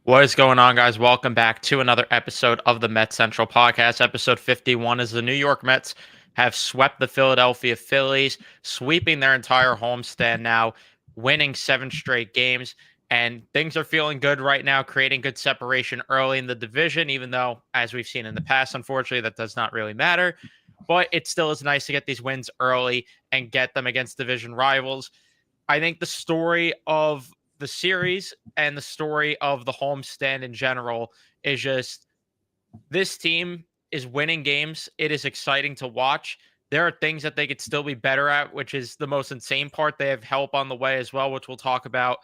What is going on, guys? Welcome back to another episode of the Mets Central Podcast. Episode 51 is the New York Mets have swept the Philadelphia Phillies, sweeping their entire homestand now, winning 7 straight games. And things are feeling good right now, creating good separation early in the division, even though, as we've seen in the past, unfortunately, that does not really matter. But it still is nice to get these wins early and get them against division rivals. I think the story of the series and the story of the homestand in general is just this team is winning games. It is exciting to watch. There are things that they could still be better at, which is the most insane part. They have help on the way as well, which we'll talk about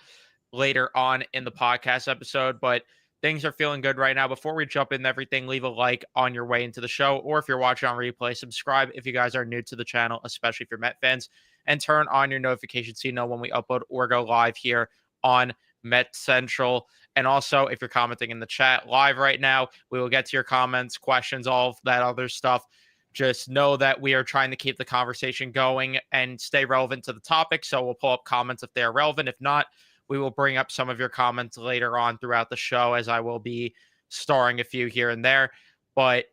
later on in the podcast episode. But things are feeling good right now. Before we jump into everything, leave a like on your way into the show, or if you're watching on replay, subscribe if you guys are new to the channel, especially if you're Met fans, and turn on your notifications so you know when we upload or go live here on Met Central. And also, if you're commenting in the chat live right now, we will get to your comments, questions, all of that other stuff. Just know that we are trying to keep the conversation going and stay relevant to the topic. So we'll pull up comments if they are relevant. If not, we will bring up some of your comments later on throughout the show, as I will be starring a few here and there. But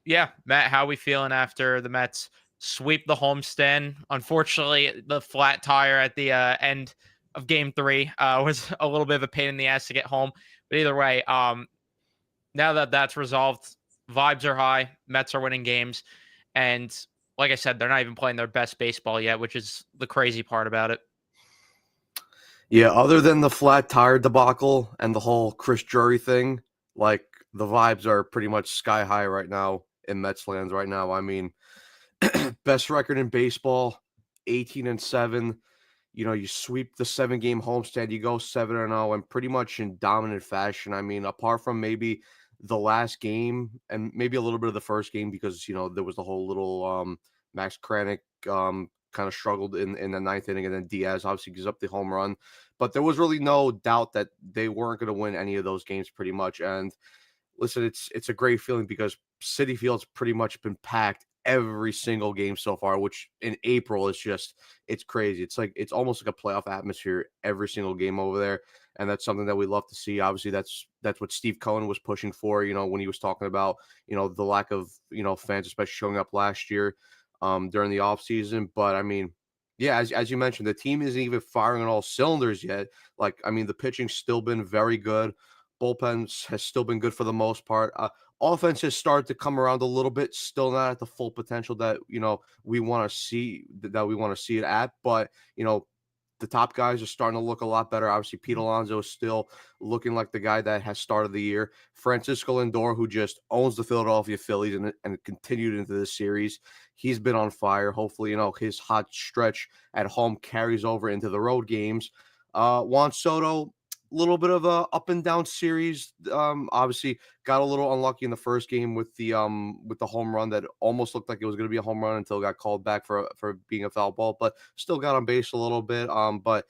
yeah, Matt, how are we feeling after the Mets sweep the homestand? Unfortunately, the flat tire at the end of Game 3 was a little bit of a pain in the ass to get home. But either way, now that that's resolved, vibes are high. Mets are winning games, and like I said, they're not even playing their best baseball yet, which is the crazy part about it. Yeah, other than the flat tire debacle and the whole Chris Drury thing, like the vibes are pretty much sky high right now in Mets lands right now. I mean, best record in baseball, 18-7. You sweep the 7-game homestand, you go 7-0, and pretty much in dominant fashion. I mean, apart from maybe the last game and maybe a little bit of the first game because there was the whole little Max Kranick kind of struggled in the ninth inning, and then Diaz obviously gives up the home run. But there was really no doubt that they weren't going to win any of those games pretty much. And listen, it's a great feeling because Citi Field's pretty much been packed every single game so far, which in April is just it's crazy. It's almost like a playoff atmosphere every single game over there. And that's something that we love to see. Obviously, that's what Steve Cohen was pushing for, when he was talking about, the lack of, fans, especially showing up last year during the offseason. But I mean, yeah, as you mentioned, the team isn't even firing on all cylinders yet. Like, I mean, the pitching's still been very good. Bullpens has still been good for the most part. Offense has started to come around a little bit, still not at the full potential that we want to see it at. But the top guys are starting to look a lot better. Obviously, Pete Alonso is still looking like the guy that has started the year. Francisco Lindor, who just owns the Philadelphia Phillies and continued into this series, he's been on fire. Hopefully, his hot stretch at home carries over into the road games. Juan Soto, little bit of a up and down series. Obviously got a little unlucky in the first game with the home run that almost looked like it was going to be a home run until it got called back for being a foul ball, but still got on base a little bit. But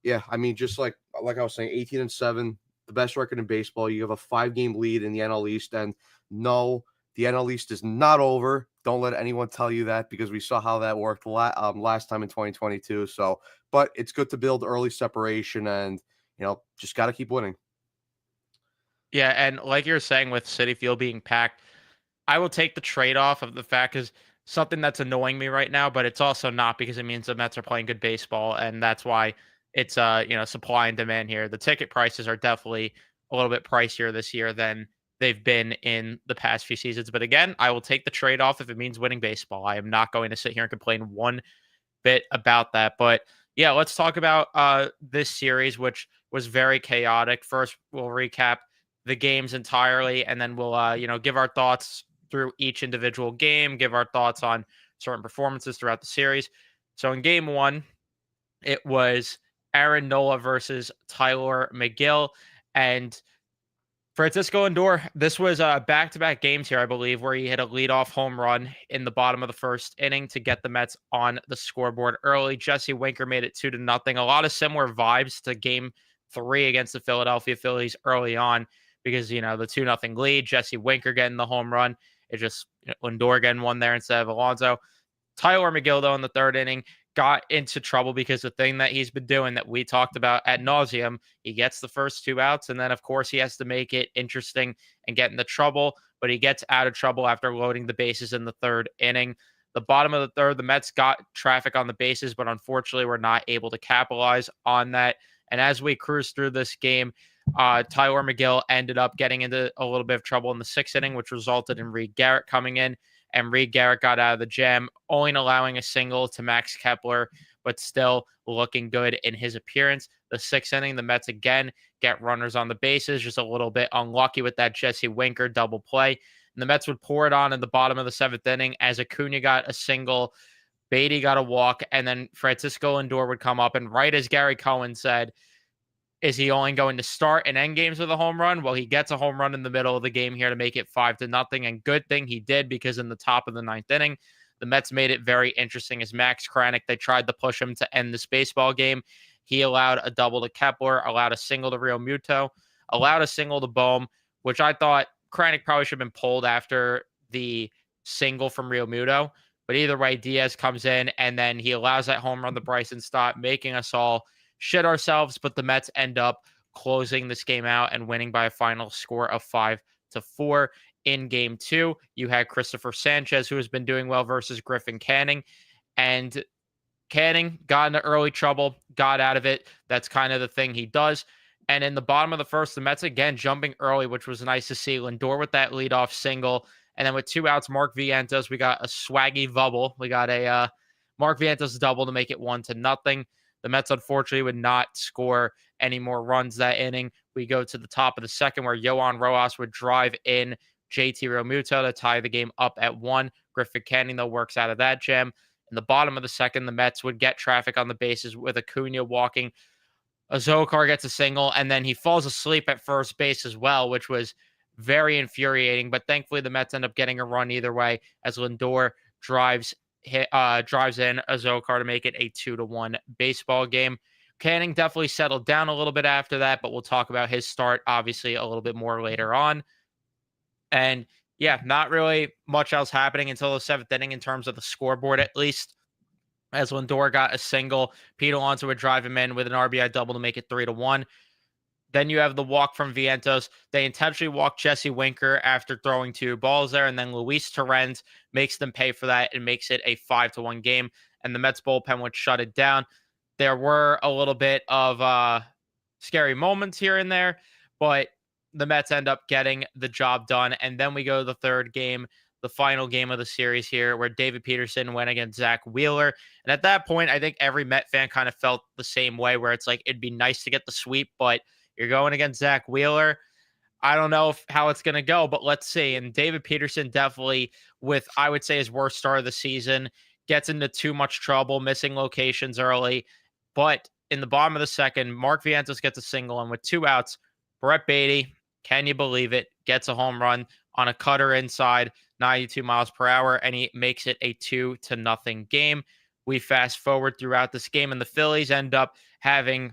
yeah, I mean, just like I was saying, 18-7, the best record in baseball. You have a 5-game lead in the NL East, and no, the NL East is not over. Don't let anyone tell you that because we saw how that worked last time in 2022. So, but it's good to build early separation and just got to keep winning. Yeah, and like you're saying with Citi Field being packed, I will take the trade-off of the fact is something that's annoying me right now, but it's also not because it means the Mets are playing good baseball, and that's why it's supply and demand here. The ticket prices are definitely a little bit pricier this year than they've been in the past few seasons. But again, I will take the trade-off if it means winning baseball. I am not going to sit here and complain one bit about that. But yeah, let's talk about this series, which was very chaotic. First, we'll recap the games entirely, and then we'll give our thoughts through each individual game, give our thoughts on certain performances throughout the series. So in Game 1, it was Aaron Nola versus Tyler McGill, and Francisco Lindor, this was back-to-back games here, I believe, where he hit a leadoff home run in the bottom of the first inning to get the Mets on the scoreboard early. Jesse Winker made it 2-0. A lot of similar vibes to Game 3 against the Philadelphia Phillies early on because, the 2-0 lead, Jesse Winker getting the home run. It just Lindor getting one there instead of Alonso. Tyler McGill, though, in the third inning, got into trouble because the thing that he's been doing that we talked about ad nauseum, he gets the first 2 outs, and then of course he has to make it interesting and get into trouble, but he gets out of trouble after loading the bases in the third inning. The bottom of the third, the Mets got traffic on the bases, but unfortunately were not able to capitalize on that. And as we cruise through this game, Tyler McGill ended up getting into a little bit of trouble in the sixth inning, which resulted in Reed Garrett coming in. And Reed Garrett got out of the jam, only allowing a single to Max Kepler, but still looking good in his appearance. The sixth inning, the Mets again get runners on the bases, just a little bit unlucky with that Jesse Winker double play. And the Mets would pour it on in the bottom of the seventh inning as Acuna got a single, Beatty got a walk, and then Francisco Lindor would come up. And right as Gary Cohen said, is he only going to start and end games with a home run? Well, he gets a home run in the middle of the game here to make it 5-0. And good thing he did, because in the top of the ninth inning, the Mets made it very interesting as Max Kranick, they tried to push him to end this baseball game. He allowed a double to Kepler, allowed a single to Real Muto, allowed a single to Bohm, which I thought Kranick probably should have been pulled after the single from Real Muto. But either way, Diaz comes in, and then he allows that home run to Bryson Stott, making us all shit ourselves. But the Mets end up closing this game out and winning by a final score of 5-4. In game two, you had Christopher Sanchez, who has been doing well, versus Griffin Canning. And Canning got into early trouble, got out of it. That's kind of the thing he does. And in the bottom of the first, the Mets again jumping early, which was nice to see. Lindor with that leadoff single. And then with 2 outs, Mark Vientos, we got a swaggy bubble. We got a Mark Vientos double to make it 1-0. The Mets, unfortunately, would not score any more runs that inning. We go to the top of the second, where Yohan Rojas would drive in JT Realmuto to tie the game up at 1. Griffin Canning, though, works out of that jam. In the bottom of the second, the Mets would get traffic on the bases with Acuna walking. Azócar gets a single, and then he falls asleep at first base as well, which was very infuriating. But thankfully, the Mets end up getting a run either way as Lindor drives in Azócar to make it a 2-1 baseball game. Canning definitely settled down a little bit after that, but we'll talk about his start obviously a little bit more later on. And yeah, not really much else happening until the seventh inning in terms of the scoreboard, at least. As Lindor got a single, Pete Alonso would drive him in with an RBI double to make it 3-1. Then you have the walk from Vientos. They intentionally walked Jesse Winker after throwing 2 balls there, and then Luis Torrens makes them pay for that and makes it a 5-1 game. And the Mets bullpen would shut it down. There were a little bit of scary moments here and there, but the Mets end up getting the job done. And then we go to the third game, the final game of the series here, where David Peterson went against Zach Wheeler. And at that point, I think every Met fan kind of felt the same way, where it's like, it'd be nice to get the sweep, but you're going against Zach Wheeler. I don't know how it's going to go, but let's see. And David Peterson definitely, with, I would say, his worst start of the season, gets into too much trouble, missing locations early. But in the bottom of the second, Mark Vientos gets a single, and with 2 outs, Brett Beatty, can you believe it, gets a home run on a cutter inside, 92 miles per hour, and he makes it a 2-0 game. We fast forward throughout this game, and the Phillies end up having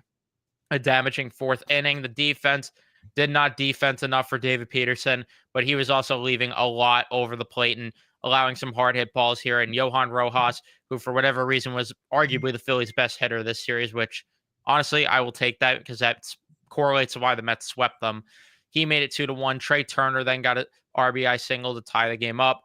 a damaging fourth inning. The defense did not defense enough for David Peterson, but he was also leaving a lot over the plate and allowing some hard hit balls here. And Yohan Rojas, who for whatever reason was arguably the Phillies' best hitter this series, which honestly I will take that because that correlates to why the Mets swept them. He made it 2-1. Trey Turner then got an RBI single to tie the game up.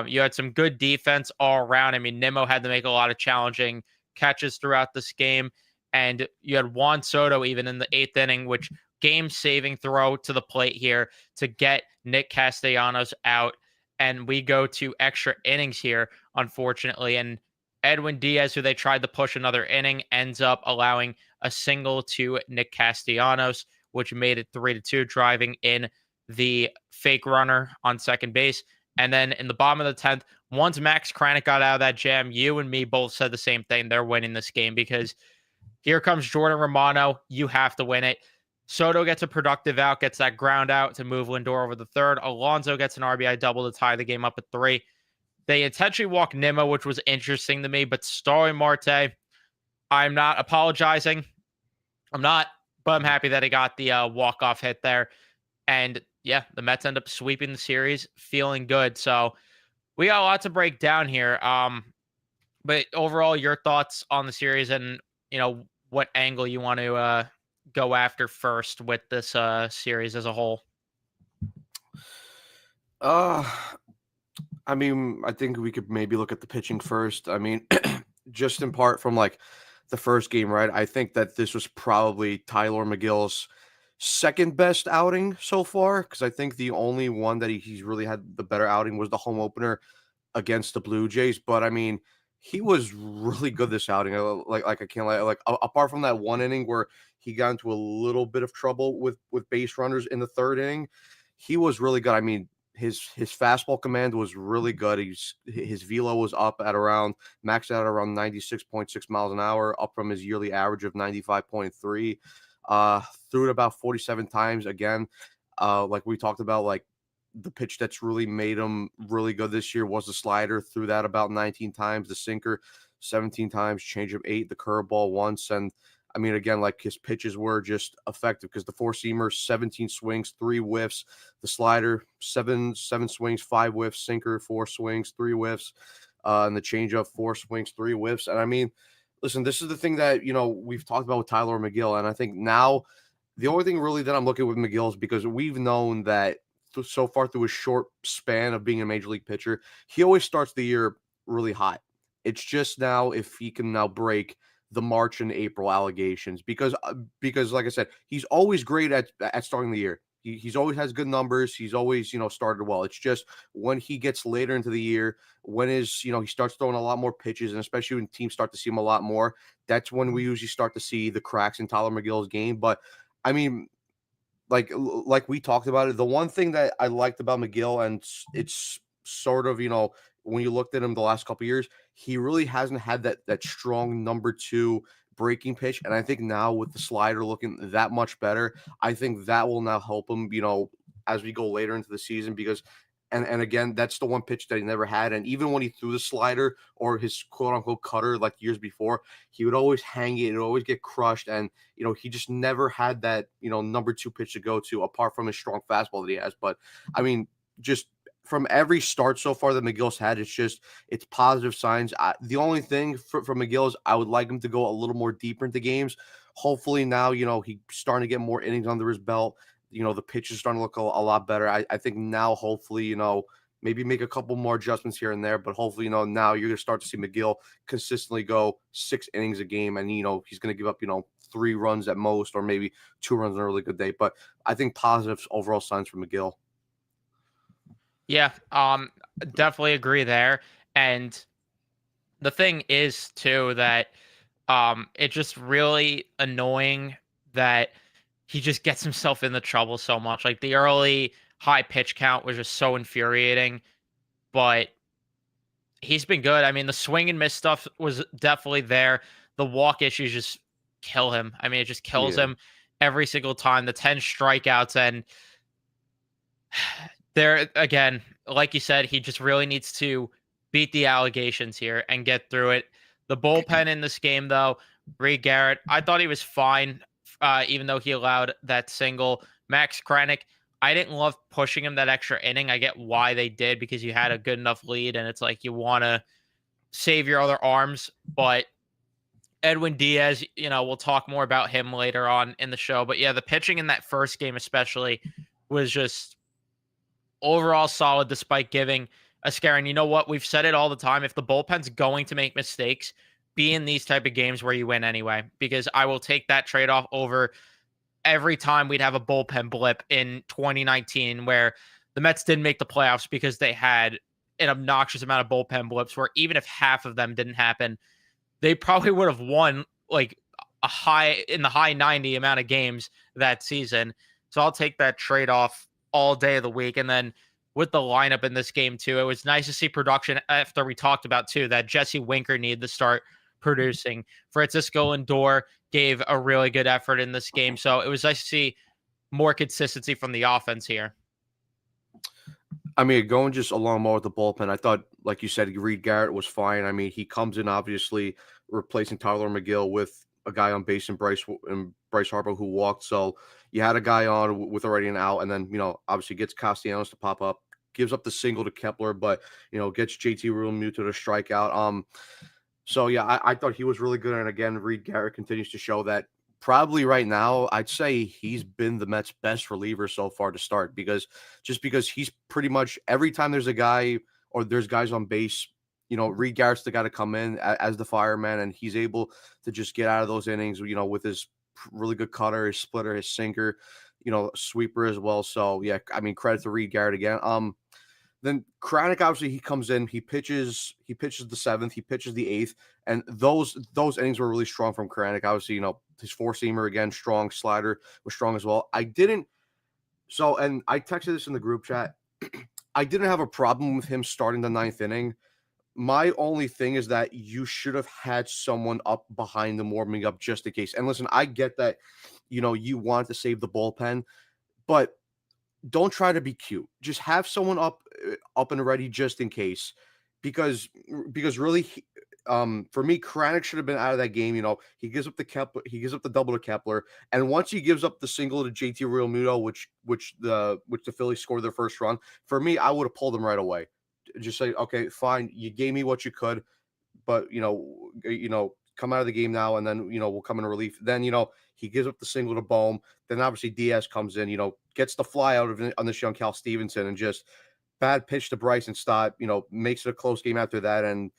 You had some good defense all around. I mean, Nimmo had to make a lot of challenging catches throughout this game. And you had Juan Soto even in the 8th inning, which game-saving throw to the plate here to get Nick Castellanos out. And we go to extra innings here, unfortunately. And Edwin Diaz, who they tried to push another inning, ends up allowing a single to Nick Castellanos, which made it 3-2, driving in the fake runner on second base. And then in the bottom of the 10th, once Max Kranick got out of that jam, you and me both said the same thing. They're winning this game because here comes Jordan Romano. You have to win it. Soto gets a productive out, gets that ground out to move Lindor over the third. Alonso gets an RBI double to tie the game up at 3. They intentionally walked Nimmo, which was interesting to me, but Starling Marte, I'm not apologizing. I'm not, but I'm happy that he got the walk-off hit there. And yeah, the Mets end up sweeping the series, feeling good. So we got a lot to break down here. But overall, your thoughts on the series and what angle you want to go after first with this series as a whole. Uh, I mean, I think we could maybe look at the pitching first. I mean, just in part from like the first game, right? I think that this was probably Tyler McGill's second best outing so far because I think the only one that he's really had the better outing was the home opener against the Blue Jays. But I mean, he was really good this outing. Like I can't like apart from that one inning where he got into a little bit of trouble with base runners in the third inning, he was really good. I mean, his fastball command was really good. His velo was up at around maxed out around 96.6 miles an hour, up from his yearly average of 95.3. Threw it about 47 times again. Like we talked about, like the pitch that's really made him really good this year was the slider. Threw that about 19 times, the sinker 17 times, changeup 8, the curveball once. And I mean, again, like his pitches were just effective because the four seamer, 17 swings, 3 whiffs, the slider, seven swings, 5 whiffs, sinker, 4 swings, 3 whiffs, and the changeup, 4 swings, 3 whiffs. And I mean, listen, this is the thing that we've talked about with Tyler McGill, and I think now the only thing really that I'm looking at with McGill is because we've known that so far through his short span of being a major league pitcher, he always starts the year really hot. It's just now if he can now break the March and April allegations because like I said, he's always great at starting the year. He's always has good numbers. He's always started well. It's just when he gets later into the year, when he starts throwing a lot more pitches, and especially when teams start to see him a lot more, that's when we usually start to see the cracks in Tyler McGill's game. But I mean, like we talked about it, the one thing that I liked about McGill, and it's sort of when you looked at him the last couple years, he really hasn't had that strong number two breaking pitch, and I think now with the slider looking that much better, I think that will now help him as we go later into the season because. And again, that's the one pitch that he never had. And even when he threw the slider or his quote unquote cutter like years before, he would always hang it, it would always get crushed. And he just never had that, number two pitch to go to apart from his strong fastball that he has. But I mean, just from every start so far that McGill's had, it's positive signs. The only thing for McGill is I would like him to go a little more deeper into games. Hopefully now, he's starting to get more innings under his belt. The pitch is starting to look a lot better. I think now, hopefully, maybe make a couple more adjustments here and there, but hopefully, now you're going to start to see McGill consistently go 6 innings a game, and he's going to give up 3 runs at most, or maybe 2 runs on a really good day. But I think positive overall signs for McGill. Yeah, definitely agree there. And the thing is too that it's just really annoying that he just gets himself in the trouble so much. Like the early high pitch count was just so infuriating, but he's been good. I mean, the swing and miss stuff was definitely there. The walk issues just kill him. I mean, it just kills Yeah. him every single time. The 10 strikeouts, and there again, like you said, he just really needs to beat the allegations here and get through it. The bullpen in this game, though, Reed Garrett, I thought he was fine, even though he allowed that single. Max Krennic, I didn't love pushing him that extra inning. I get why they did because you had a good enough lead, and it's like you want to save your other arms. But Edwin Diaz, we'll talk more about him later on in the show. But yeah, the pitching in that first game, especially, was just overall solid despite giving a scare. And you know what? We've said it all the time. If the bullpen's going to make mistakes, be in these type of games where you win anyway, because I will take that trade-off over every time we'd have a bullpen blip in 2019 where the Mets didn't make the playoffs because they had an obnoxious amount of bullpen blips where even if half of them didn't happen, they probably would have won like the high 90 amount of games that season. So I'll take that trade off all day of the week. And then with the lineup in this game too, it was nice to see production after we talked about too that Jesse Winker needed to start producing. Francisco Lindor gave a really good effort in this game. So it was nice to see more consistency from the offense here. I mean, going just along more with the bullpen, I thought, like you said, Reed Garrett was fine. I mean, he comes in obviously replacing Tyler McGill with a guy on base and Bryce Harper who walked. So you had a guy on with already an out, and then obviously gets Castellanos to pop up, gives up the single to Kepler, but gets JT Realmuto to strike out. So yeah, I thought he was really good. And again, Reed Garrett continues to show that probably right now, I'd say he's been the Mets' best reliever so far to start because he's pretty much every time there's a guy or there's guys on base, Reed Garrett's the guy to come in as the fireman, and he's able to just get out of those innings, with his really good cutter, his splitter, his sinker, sweeper as well. So yeah, I mean, credit to Reed Garrett again. Then Kranick, obviously, he comes in, he pitches the seventh, he pitches the eighth, and those innings were really strong from Kranick. Obviously, his four seamer again, strong slider was strong as well. And I texted this in the group chat. I didn't have a problem with him starting the ninth inning. My only thing is that you should have had someone up behind them warming up just in case. And listen, I get that, you want to save the bullpen, but don't try to be cute. Just have someone up and ready just in case, because really, for me, Kranick should have been out of that game. He gives up the Kepler, he gives up the double to Kepler, and once he gives up the single to JT Realmuto, which the Phillies scored their first run. For me, I would have pulled him right away. Just say, okay, fine, you gave me what you could, but come out of the game now, and then we'll come in relief. Then he gives up the single to Bohm. Then obviously Diaz comes in, gets the fly out of it on this young Cal Stevenson, and just bad pitch to Bryson Stott. Makes it a close game after that, and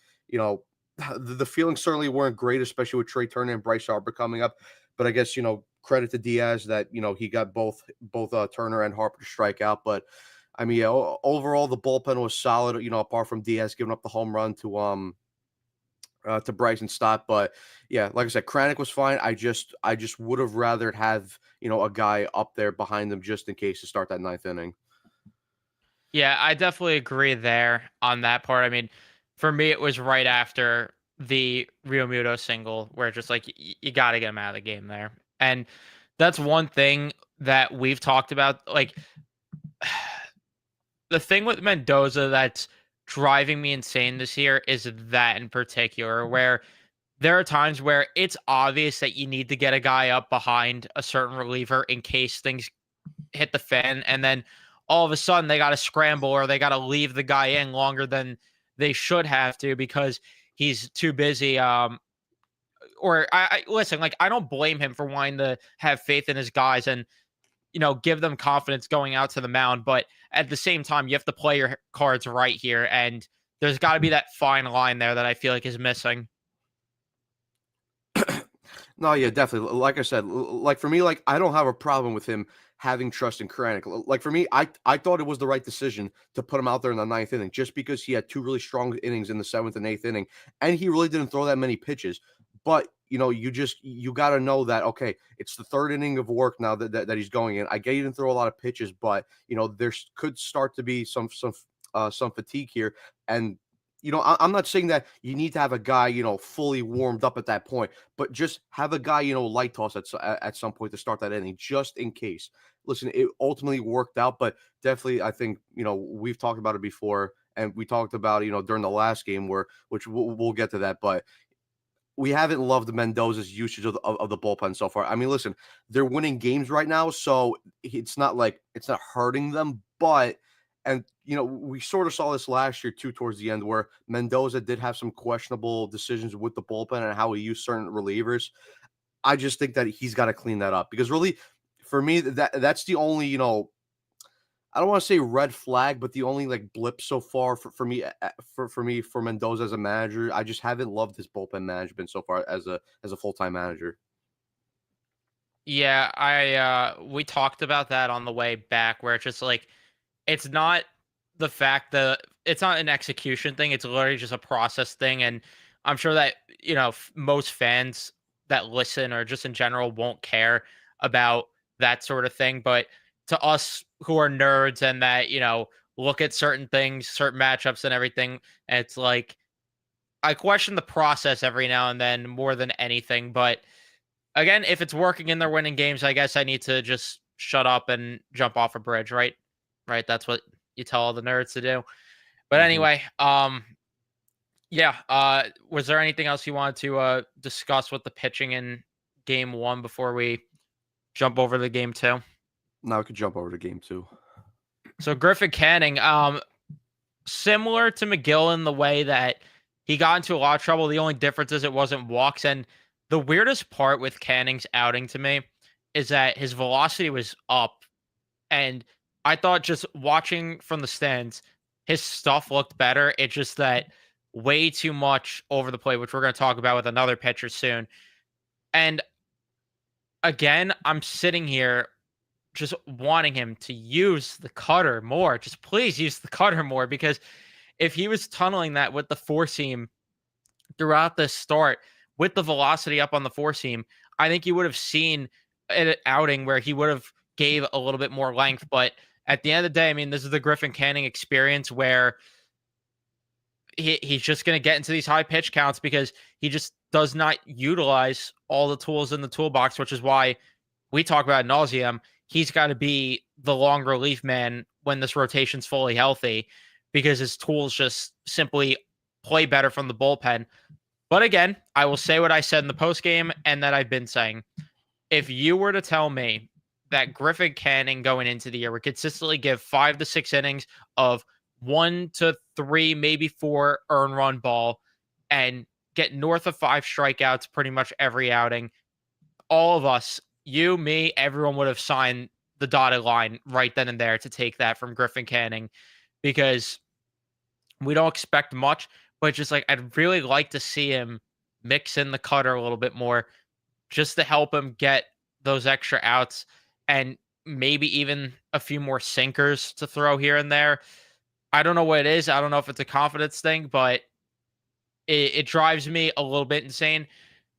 the feelings certainly weren't great, especially with Trey Turner and Bryce Harper coming up. But I guess credit to Diaz that he got both Turner and Harper to strike out. But I mean, yeah, overall the bullpen was solid. Apart from Diaz giving up the home run to Bryson Stott. But yeah, like I said, Kranick was fine. I just would have rather have a guy up there behind them just in case to start that ninth inning. Yeah, I definitely agree there on that part. I mean, for me, it was right after the Rio Muto single where it's just like you got to get him out of the game there. And that's one thing that we've talked about. Like, the thing with Mendoza that's driving me insane this year is that in particular, where there are times where it's obvious that you need to get a guy up behind a certain reliever in case things hit the fan, and then all of a sudden they got to scramble or they got to leave the guy in longer than they should have to because he's too busy. Or I listen, like I don't blame him for wanting to have faith in his guys and give them confidence going out to the mound, but at the same time, you have to play your cards right here, and there's got to be that fine line there that I feel like is missing. No, yeah, definitely. Like I said, like for me, like I don't have a problem with him having trust in Kranick. Like for me, I thought it was the right decision to put him out there in the ninth inning, just because he had two really strong innings in the seventh and eighth inning, and he really didn't throw that many pitches. But you got to know that okay, it's the third inning of work now that he's going in. I get he didn't throw a lot of pitches, but there could start to be some fatigue here, and I'm not saying that you need to have a guy, fully warmed up at that point, but just have a guy, light toss at some point to start that inning, just in case. Listen, it ultimately worked out, but definitely, I think, we've talked about it before, and we talked about, during the last game which we'll get to that, but we haven't loved Mendoza's usage of the bullpen so far. I mean, listen, they're winning games right now, so it's not like it's not hurting them, but and we sort of saw this last year too towards the end where Mendoza did have some questionable decisions with the bullpen and how he used certain relievers. I just think that he's got to clean that up because really for me that's the only, I don't want to say red flag, but the only like blip so far for me for Mendoza as a manager. I just haven't loved his bullpen management so far as a full-time manager. Yeah, I we talked about that on the way back where it's just like it's not the fact that it's not an execution thing, it's literally just a process thing, and I'm sure that, most fans that listen or just in general won't care about that sort of thing, but to us who are nerds and that, look at certain things, certain matchups and everything, and it's like I question the process every now and then more than anything, but again, if it's working and they're winning games, I guess I need to just shut up and jump off a bridge, right? Right, that's what you tell all the nerds to do. But Mhm. anyway, yeah, was there anything else you wanted to discuss with the pitching in game 1 before we jump over to game 2? Now we could jump over to game two. So Griffin Canning, similar to McGill in the way that He got into a lot of trouble. The only difference is it wasn't walks. And the weirdest part with Canning's outing to me is that his velocity was up. And I thought just watching from the stands, his stuff looked better. It's just that way too much over the plate, which we're going to talk about with another pitcher soon. And again, I'm sitting here just wanting him to use the cutter more. Just please use the cutter more, because if he was tunneling that with the four seam throughout the start with the velocity up on the four seam, I think you would have seen an outing where he would have gave a little bit more length. But at the end of the day, I mean, this is the Griffin Canning experience where he's just going to get into these high pitch counts because he just does not utilize all the tools in the toolbox, which is why we talk about ad nauseum. He's got to be the long relief man when this rotation's fully healthy, because his tools just simply play better from the bullpen. But again, I will say what I said in the post game and that I've been saying. If you were to tell me that Griffin Canning going into the year would consistently give 5 to 6 innings of 1 to 3, maybe 4 earn run ball and get north of 5 strikeouts pretty much every outing, all of us, you, me, everyone would have signed the dotted line right then and there to take that from Griffin Canning, because we don't expect much, but just like I'd really like to see him mix in the cutter a little bit more just to help him get those extra outs and maybe even a few more sinkers to throw here and there. I don't know what it is. I don't know if it's a confidence thing, but it drives me a little bit insane.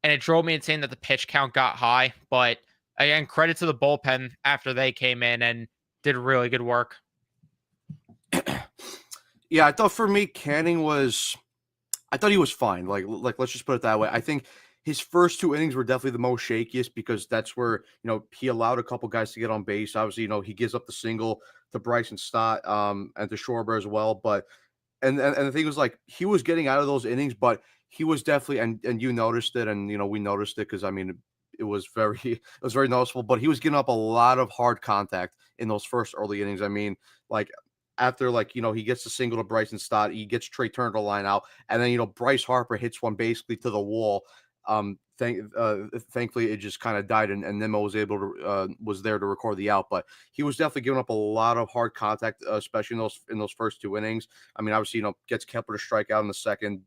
And it drove me insane that the pitch count got high. But again, credit to the bullpen after they came in and did really good work. Yeah, I thought for me, Canning was, I thought he was fine. Like let's just put it that way. I think his first 2 innings were definitely the most shakiest because that's where, he allowed a couple guys to get on base. Obviously, he gives up the single to Bryson Stott and to Schwarber as well. But and the thing was, like, he was getting out of those innings, but he was definitely, and you noticed it, and we noticed it because I mean it was very noticeable. But he was giving up a lot of hard contact in those first early innings. I mean, like after he gets the single to Bryson Stott, he gets Trey Turner to line out, and then Bryce Harper hits one basically to the wall. Thankfully it just kind of died, and Nimmo was able to was there to record the out. But he was definitely giving up a lot of hard contact, especially in those first 2 innings. I mean, obviously gets Kepler to strike out in the second,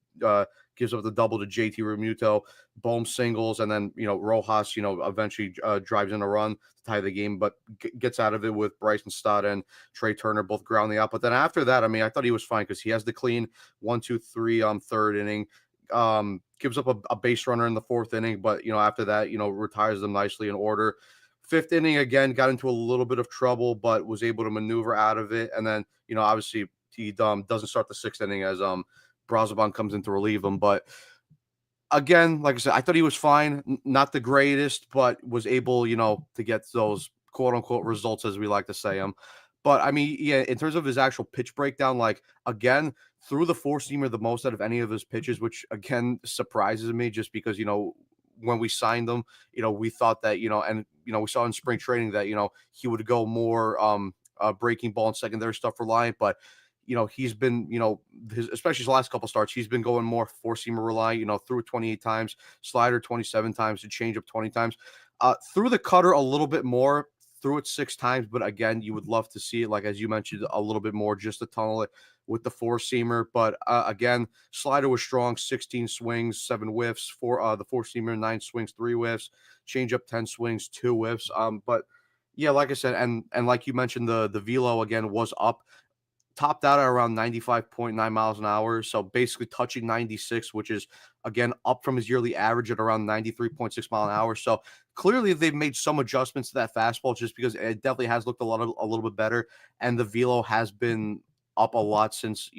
gives up the double to JT Realmuto, Bohm singles, and then Rojas eventually drives in a run to tie the game, but gets out of it with Bryson Stott and Trey Turner both grounding out. But then after that, I mean, I thought he was fine because he has the clean 1-2-3 third inning. Gives up a base runner in the 4th inning, but after that, retires them nicely in order. 5th inning again got into a little bit of trouble, but was able to maneuver out of it. And then obviously he doesn't start the 6th inning as Brazoban comes in to relieve him. But again, like I said, I thought he was fine, not the greatest, but was able to get those quote unquote results, as we like to say them. But I mean, yeah, in terms of his actual pitch breakdown, like again, threw the 4-seamer the most out of any of his pitches, which again surprises me just because, when we signed him, we thought that, and, we saw in spring training that, he would go more breaking ball and secondary stuff reliant. But, he's been, especially his last couple starts, he's been going more 4-seamer reliant, threw it 28 times, slider 27 times, to change up 20 times. Threw the cutter a little bit more, threw it 6 times, but again, you would love to see it, like as you mentioned, a little bit more just to tunnel it with the 4-seamer. But again, slider was strong, 16 swings, 7 whiffs. For the 4-seamer, 9 swings, 3 whiffs. Change up 10 swings, 2 whiffs. But yeah, like I said, and like you mentioned, the velo again was up. Topped out at around 95.9 miles an hour. So basically touching 96, which is, again, up from his yearly average at around 93.6 mile an hour. So clearly they've made some adjustments to that fastball just because it definitely has looked a little bit better. And the velo has been up a lot since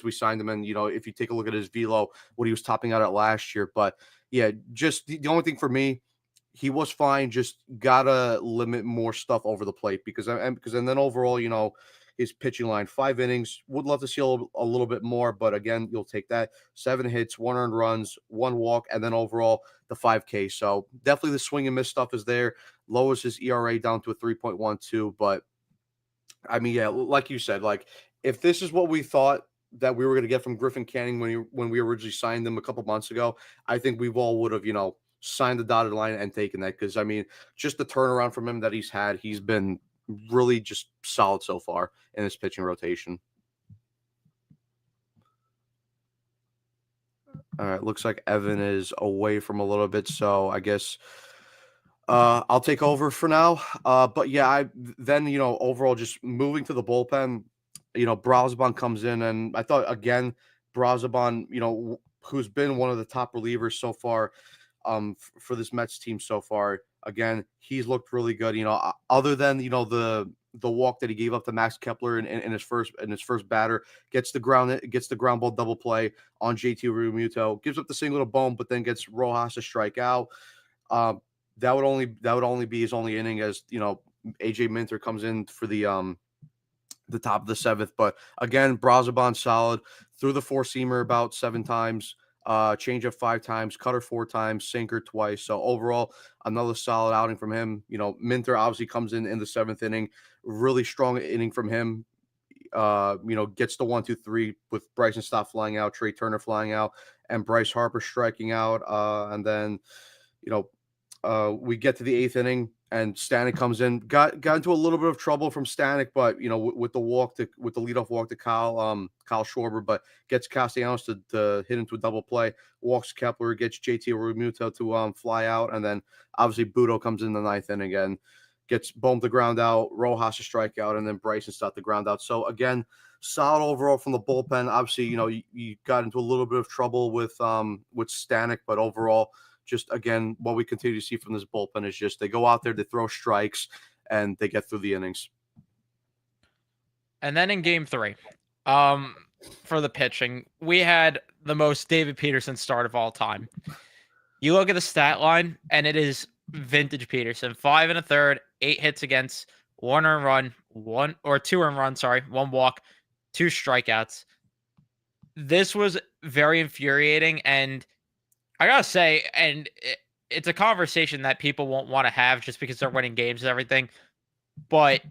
we signed him. And, if you take a look at his velo, what he was topping out at last year. But yeah, just the only thing for me, he was fine. Just gotta limit more stuff over the plate because then overall, his pitching line, 5 innings. Would love to see a little bit more, but again, you'll take that. 7 hits, 1 earned runs, 1 walk, and then overall the 5K. So definitely the swing and miss stuff is there. Lowers his ERA down to a 3.12. But I mean, yeah, like you said, like if this is what we thought that we were going to get from Griffin Canning when we originally signed him a couple months ago, I think we've all would have, signed the dotted line and taken that, because I mean, just the turnaround from him that he's been really just solid so far in his pitching rotation. All right, looks like Evan is away from a little bit, so I guess I'll take over for now. But yeah, then overall just moving to the bullpen, Brazaban comes in, and I thought again, Brazaban, who's been one of the top relievers so far, for this Mets team so far. Again, he's looked really good. Other than the walk that he gave up to Max Kepler in his first batter, gets the ground ball double play on JT Realmuto, gives up the single to Bohm, but then gets Rojas to strike out. That would only be his only inning, as AJ Minter comes in for the top of the seventh. But again, Brazaban solid, threw the four-seamer about 7 times, changeup 5 times, cutter 4 times, sinker twice. So overall, another solid outing from him. Minter obviously comes in the 7th inning, really strong inning from him. Gets the 1-2-3 with Bryson Stott flying out, Trey Turner flying out, and Bryce Harper striking out. And then, we get to the 8th inning, and Stanek comes in. Got into a little bit of trouble from Stanek, but with the leadoff walk to Kyle Schwarber, but gets Castellanos to hit into a double play. Walks Kepler, gets JT Realmuto to fly out, and then obviously Budo comes in the 9th inning again, gets Bohm to ground out, Rojas to strike out, and then Bryson Stott to ground out. So again, solid overall from the bullpen. Obviously, you got into a little bit of trouble with Stanek, but overall, just again, what we continue to see from this bullpen is just they go out there, they throw strikes, and they get through the innings. And then in game 3, for the pitching, we had the most David Peterson start of all time. You look at the stat line, and it is vintage Peterson. 5 1/3, 8 hits against, 1 earned run, 2 earned runs, 1 walk, 2 strikeouts. This was very infuriating, and I gotta say, and it's a conversation that people won't want to have just because they're winning games and everything. But,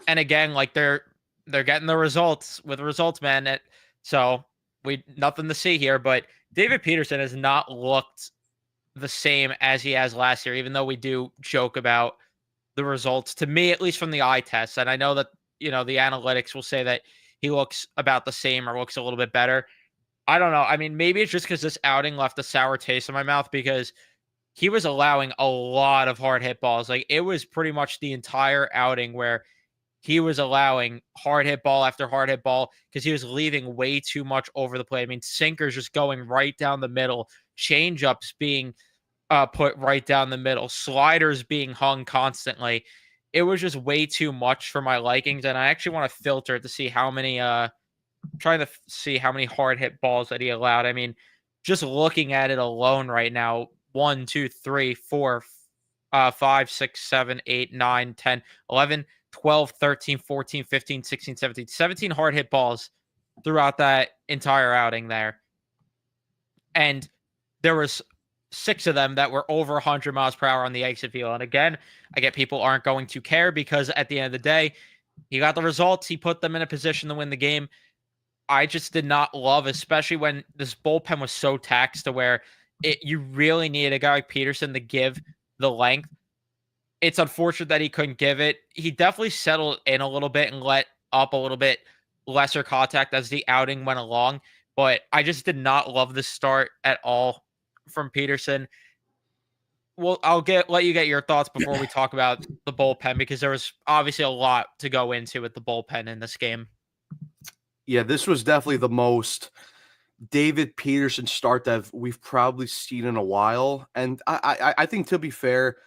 and again, like they're getting the results with results, man. So we nothing to see here. But David Peterson has not looked the same as he has last year, even though we do joke about the results. To me, at least from the eye test, and I know that the analytics will say that he looks about the same or looks a little bit better. I don't know. I mean, maybe it's just because this outing left a sour taste in my mouth, because he was allowing a lot of hard hit balls. Like, it was pretty much the entire outing where he was allowing hard hit ball after hard hit ball, because he was leaving way too much over the plate. I mean, sinkers just going right down the middle, changeups being put right down the middle, sliders being hung constantly. It was just way too much for my likings, and I actually want to filter it to see how many trying to see how many hard hit balls that he allowed. I mean, just looking at it alone right now, 1, 2, 3, 4, 5, 6, 7, 8, 9, 10, 11, 12, 13, 14, 15, 16, 17, 17 hard hit balls throughout that entire outing there. And there was 6 of them that were over 100 miles per hour on the exit field. And again, I get people aren't going to care, because at the end of the day, he got the results. He put them in a position to win the game. I just did not love, especially when this bullpen was so taxed to where you really needed a guy like Peterson to give the length. It's unfortunate that he couldn't give it. He definitely settled in a little bit and let up a little bit lesser contact as the outing went along. But I just did not love the start at all from Peterson. Well, I'll let you get your thoughts before we talk about the bullpen, because there was obviously a lot to go into with the bullpen in this game. Yeah, this was definitely the most David Peterson start that we've probably seen in a while. And I think, to be fair,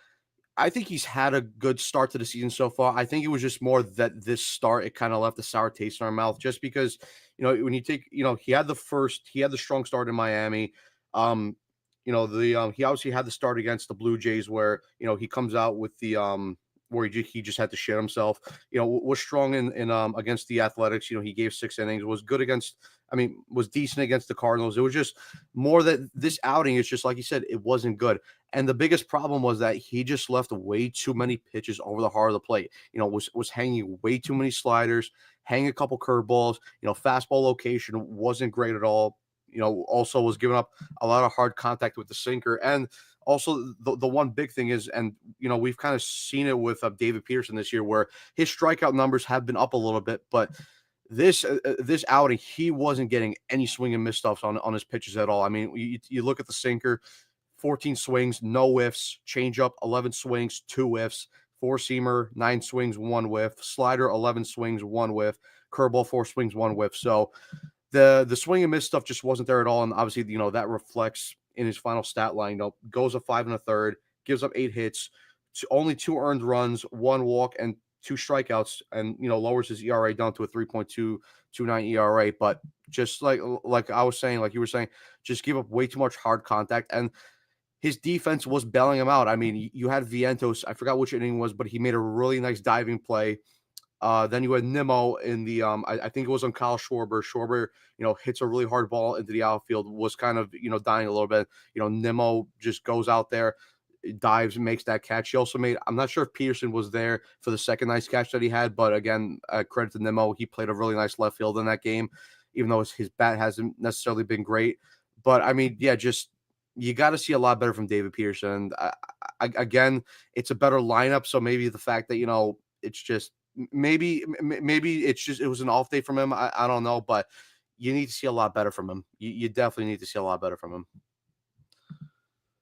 I think he's had a good start to the season so far. I think it was just more that this start, it kind of left a sour taste in our mouth, just because, when you take, he had the strong start in Miami. He obviously had the start against the Blue Jays where, he comes out with the where he just had to shit himself. Was strong in against the Athletics. He gave 6 innings, was good against. I mean, was decent against the Cardinals. It was just more that this outing is just like you said, it wasn't good. And the biggest problem was that he just left way too many pitches over the heart of the plate. Was hanging way too many sliders, hanging a couple curveballs. Fastball location wasn't great at all. Also was giving up a lot of hard contact with the sinker. And also the one big thing is, and we've kind of seen it with David Peterson this year, where his strikeout numbers have been up a little bit, but this outing, he wasn't getting any swing and miss stuffs on his pitches at all. I mean, you look at the sinker, 14 swings, no whiffs, changeup, 11 swings, 2 whiffs, four-seamer, 9 swings, 1 whiff, slider, 11 swings, 1 whiff, curveball, 4 swings, 1 whiff. So the swing and miss stuff just wasn't there at all. And obviously, that reflects in his final stat line. Goes a 5 1/3, gives up 8 hits, only 2 earned runs, 1 walk, and 2 strikeouts, and lowers his ERA down to a 3.229 ERA. But just like I was saying, like you were saying, just give up way too much hard contact, and his defense was bailing him out. I mean, you had Vientos, I forgot which inning it was, but he made a really nice diving play. Then you had Nimmo in the I think it was on Kyle Schwarber. Schwarber, hits a really hard ball into the outfield, was kind of dying a little bit. Nimmo just goes out there, dives and makes that catch. He also made, I'm not sure if Peterson was there for the second nice catch that he had, but again, credit to Nimmo. He played a really nice left field in that game, even though his bat hasn't necessarily been great. But I mean, yeah, just you got to see a lot better from David Peterson. Again, it's a better lineup, so maybe the fact that it's just maybe it's just it was an off day from him. I don't know, but you need to see a lot better from him. You definitely need to see a lot better from him.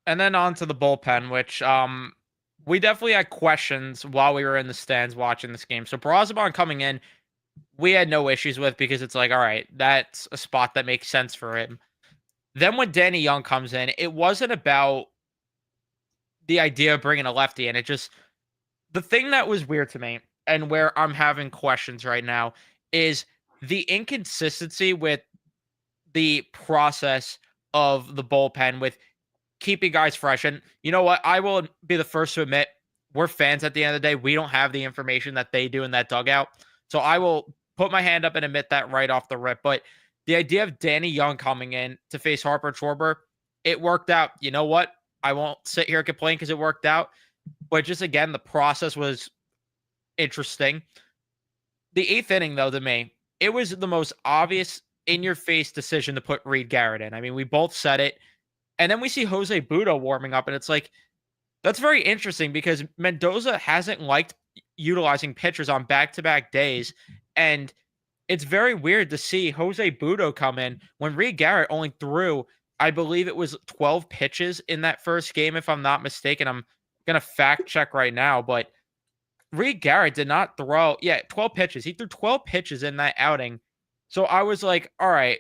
And then on to the bullpen, which we definitely had questions while we were in the stands watching this game. So Braziban coming in, we had no issues with, because it's like, all right, that's a spot that makes sense for him. Then when Danny Young comes in, it wasn't about the idea of bringing a lefty in. It just, the thing that was weird to me, and where I'm having questions right now, is the inconsistency with the process of the bullpen, with keeping guys fresh. And you know what? I will be the first to admit, we're fans at the end of the day. We don't have the information that they do in that dugout. So I will put my hand up and admit that right off the rip. But the idea of Danny Young coming in to face Harper Schwarber, it worked out. You know what? I won't sit here and complain because it worked out. But just again, the process was interesting. The 8th inning, though, to me, it was the most obvious, in-your-face decision to put Reed Garrett in. I mean, we both said it. And then we see Jose Budo warming up, and it's like, that's very interesting, because Mendoza hasn't liked utilizing pitchers on back-to-back days. And it's very weird to see Jose Budo come in when Reed Garrett only threw, I believe it was 12 pitches in that first game, if I'm not mistaken. I'm going to fact check right now, but Reed Garrett did not throw, 12 pitches. He threw 12 pitches in that outing. So I was like, all right,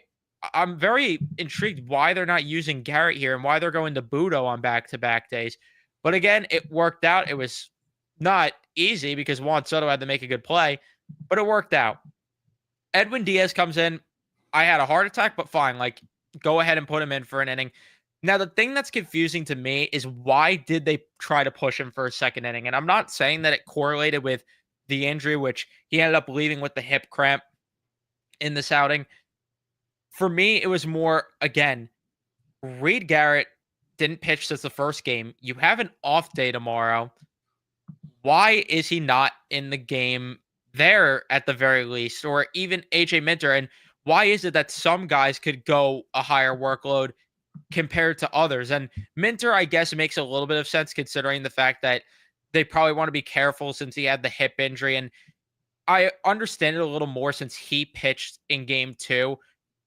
I'm very intrigued why they're not using Garrett here and why they're going to Budo on back-to-back days. But again, it worked out. It was not easy because Juan Soto had to make a good play, but it worked out. Edwin Diaz comes in. I had a heart attack, but fine. Like, go ahead and put him in for an inning. Now, the thing that's confusing to me is, why did they try to push him for a second inning? And I'm not saying that it correlated with the injury, which he ended up leaving with the hip cramp in this outing. For me, it was more, again, Reed Garrett didn't pitch since the first game. You have an off day tomorrow. Why is he not in the game there at the very least? Or even AJ Minter? And why is it that some guys could go a higher workload compared to others? And Minter, I guess, makes a little bit of sense, considering the fact that they probably want to be careful since he had the hip injury. And I understand it a little more since he pitched in game 2.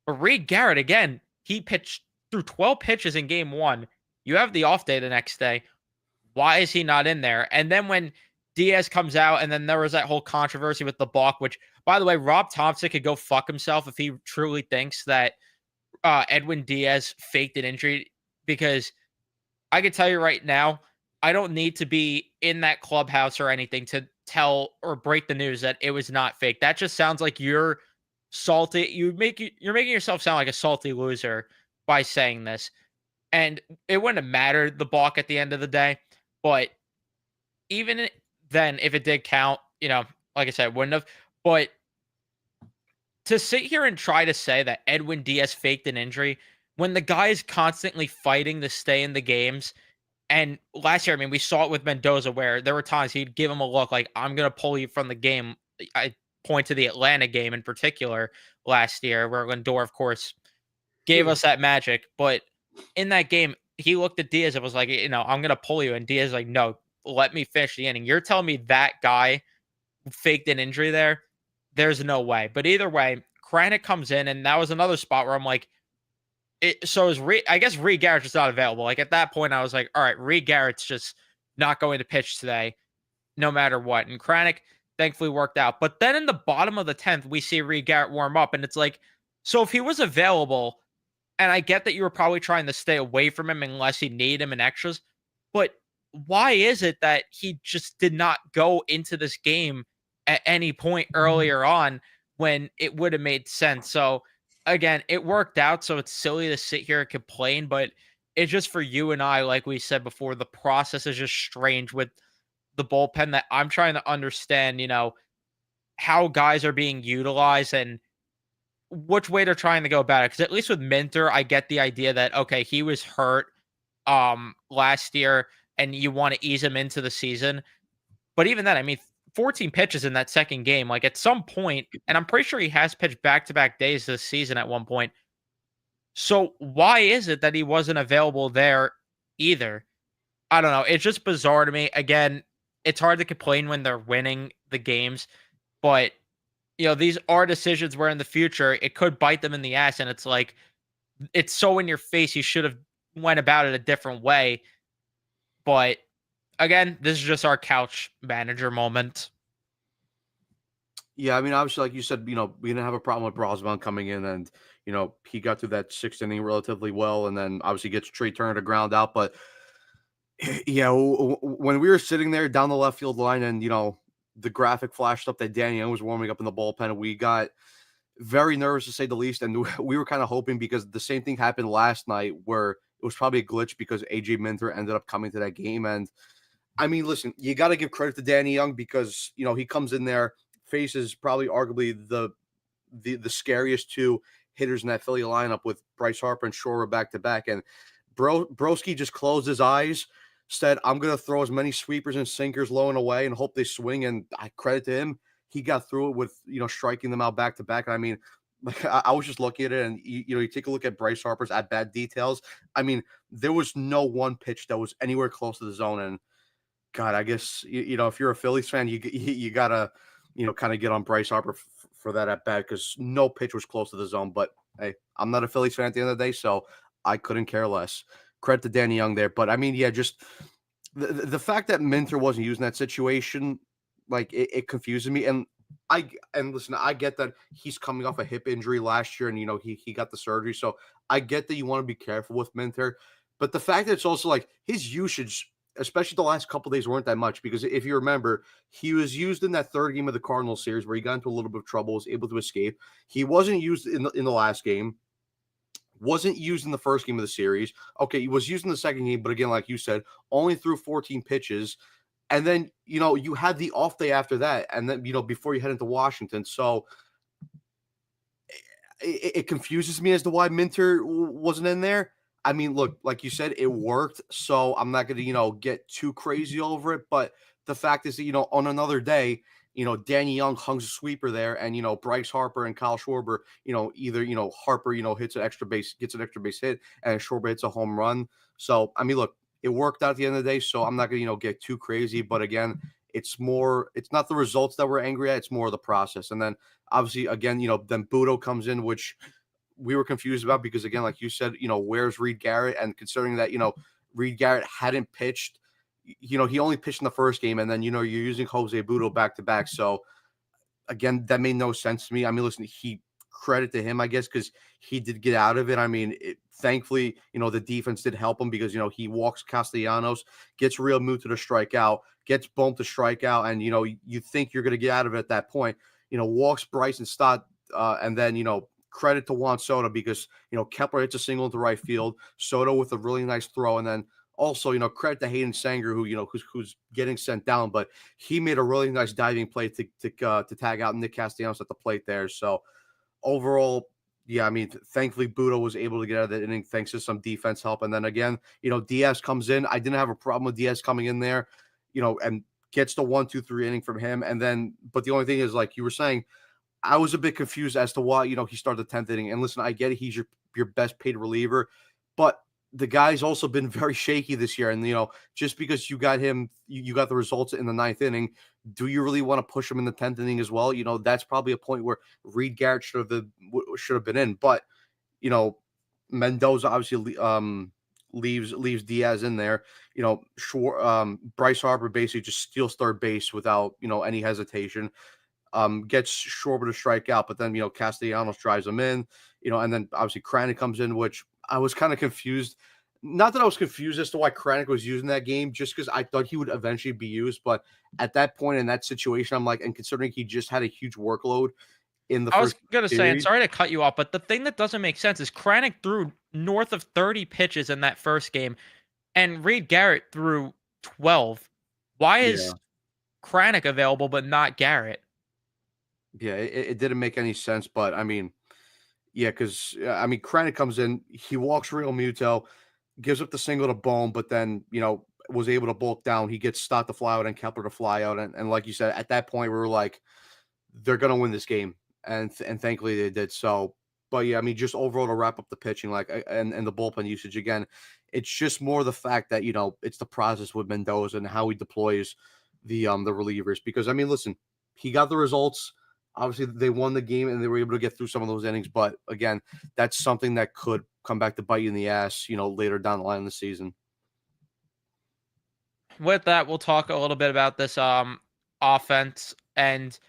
But Reed Garrett, again, he pitched through 12 pitches in game 1. You have the off day the next day. Why is he not in there? And then when Diaz comes out, and then there was that whole controversy with the balk, which, by the way, Rob Thompson could go fuck himself if he truly thinks that Edwin Diaz faked an injury, because I can tell you right now, I don't need to be in that clubhouse or anything to tell or break the news that it was not fake. That just sounds like you're salty. You're making yourself sound like a salty loser by saying this. And it wouldn't have mattered, the balk, at the end of the day. But even then if it did count, like I said, wouldn't have. But to sit here and try to say that Edwin Diaz faked an injury when the guy is constantly fighting to stay in the games. And last year, I mean, we saw it with Mendoza where there were times he'd give him a look like, I'm going to pull you from the game. I point to the Atlanta game in particular last year, where Lindor, of course, gave us that magic. But in that game, he looked at Diaz and was like, I'm going to pull you. And Diaz like, no, let me finish the inning. You're telling me that guy faked an injury there? There's no way. But either way, Kranick comes in, and that was another spot where I'm like, I guess Reed Garrett's just not available. Like at that point, I was like, all right, Reed Garrett's just not going to pitch today, no matter what. And Kranick thankfully worked out. But then in the bottom of the 10th, we see Reed Garrett warm up, and it's like, so if he was available, and I get that you were probably trying to stay away from him unless you need him in extras, but why is it that he just did not go into this game at any point earlier on when it would have made sense? So again, it worked out, so it's silly to sit here and complain, but it's just for you and I, like we said before, the process is just strange with the bullpen that I'm trying to understand, how guys are being utilized and which way they're trying to go about it. Because at least with Minter, I get the idea that okay, he was hurt last year and you want to ease him into the season. But even then, I mean, 14 pitches in that second game, like at some point, and I'm pretty sure he has pitched back-to-back days this season at one point. So why is it that he wasn't available there either? I don't know. It's just bizarre to me. Again, it's hard to complain when they're winning the games, but these are decisions where in the future it could bite them in the ass, and it's like it's so in your face. You should have went about it a different way. But again, this is just our couch manager moment. Yeah, I mean, obviously, like you said, we didn't have a problem with Brosman coming in, and he got through that sixth inning relatively well, and then obviously gets Trey Turner to ground out. But yeah, when we were sitting there down the left field line, and the graphic flashed up that Danny Young was warming up in the bullpen, and we got very nervous to say the least, and we were kind of hoping because the same thing happened last night where it was probably a glitch because AJ Minter ended up coming to that game. And I mean, listen, you got to give credit to Danny Young because he comes in there, faces probably arguably the scariest two hitters in that Philly lineup with Bryce Harper and Schwarber back to back, and Broski just closed his eyes, said, I'm going to throw as many sweepers and sinkers low and away and hope they swing. And I credit to him. He got through it with, striking them out back to back. I mean, like I was just looking at it, and you take a look at Bryce Harper's at bat details. I mean, there was no one pitch that was anywhere close to the zone. And God, I guess, if you're a Phillies fan, you gotta, kind of get on Bryce Harper for that at bat because no pitch was close to the zone. But hey, I'm not a Phillies fan at the end of the day, so I couldn't care less. Credit to Danny Young there. But I mean, yeah, just the fact that Minter wasn't using that situation, like it confuses me. And listen, I get that he's coming off a hip injury last year, and he got the surgery, so I get that you want to be careful with Minter. But the fact that it's also like his usage, especially the last couple of days, weren't that much because if you remember, he was used in that third game of the Cardinals series where he got into a little bit of trouble, was able to escape. He wasn't used in the last game. Wasn't used in the first game of the series. Okay, he was used in the second game, but again, like you said, only threw 14 pitches. And then, you had the off day after that, and then, before you head into Washington. So it confuses me as to why Minter wasn't in there. I mean, look, like you said, it worked. So I'm not going to, get too crazy over it. But the fact is that, on another day, Danny Young hungs a sweeper there, and, Bryce Harper and Kyle Schwarber, either, Harper, gets an extra base hit, and Schwarber hits a home run. So, I mean, look, it worked out at the end of the day. So I'm not going to, get too crazy. But again, it's not the results that we're angry at. It's more of the process. And then obviously, again, then Budo comes in, which we were confused about because, again, like you said, where's Reed Garrett? And considering that, Reed Garrett hadn't pitched, he only pitched in the first game, and then, you're using Jose Budo back to back. So again, that made no sense to me. I mean, listen, credit to him, I guess, because he did get out of it. I mean, thankfully, the defense did help him because, he walks Castellanos, gets Real Muto to strike out, gets Bohm to strike out, and, you think you're going to get out of it at that point, walks Bryson Stott, and then, credit to Juan Soto because, Kepler hits a single into right field, Soto with a really nice throw, and then Also, credit to Hayden Sanger, who who's getting sent down, but he made a really nice diving play to tag out Nick Castellanos at the plate there. So overall, yeah, I mean, thankfully Budo was able to get out of that inning thanks to some defense help. And then again, Diaz comes in. I didn't have a problem with Diaz coming in there, and gets the 1-2-3 inning from him. And then, but the only thing is, like you were saying, I was a bit confused as to why, he started the 10th inning. And listen, I get it. He's your best paid reliever, but the guy's also been very shaky this year. And, just because you got him, you got the results in the 9th inning, do you really want to push him in the 10th inning as well? That's probably a point where Reed Garrett should have been in. But, you know, Mendoza obviously leaves Diaz in there. Bryce Harper basically just steals third base without, any hesitation. Gets Schwarber to strike out, but then, Castellanos drives him in, and then obviously Kranick comes in, which I was kind of confused. Not that I was confused as to why Kranick was using that game, just because I thought he would eventually be used. But at that point in that situation, I'm like, and considering he just had a huge workload in the I was first gonna say, and period. sorry to cut you off, but the thing that doesn't make sense is Kranick threw north of 30 pitches in that first game, and Reed Garrett threw 12. Why is Yeah. Kranick available but not Garrett? Yeah, it didn't make any sense, but I mean, yeah, because I mean, Kranick comes in, he walks Real Muto, gives up the single to Bone, but then was able to bulk down. He gets Stott to fly out and Kepler to fly out, and like you said, at that point we were like, they're gonna win this game, and thankfully they did. So, but yeah, I mean, just overall to wrap up the pitching, like and the bullpen usage again, it's just more the fact that it's the process with Mendoza and how he deploys the relievers. Because I mean, listen, he got the results. Obviously, they won the game and they were able to get through some of those innings. But again, that's something that could come back to bite you in the ass, later down the line in the season. With that, we'll talk a little bit about this offense, and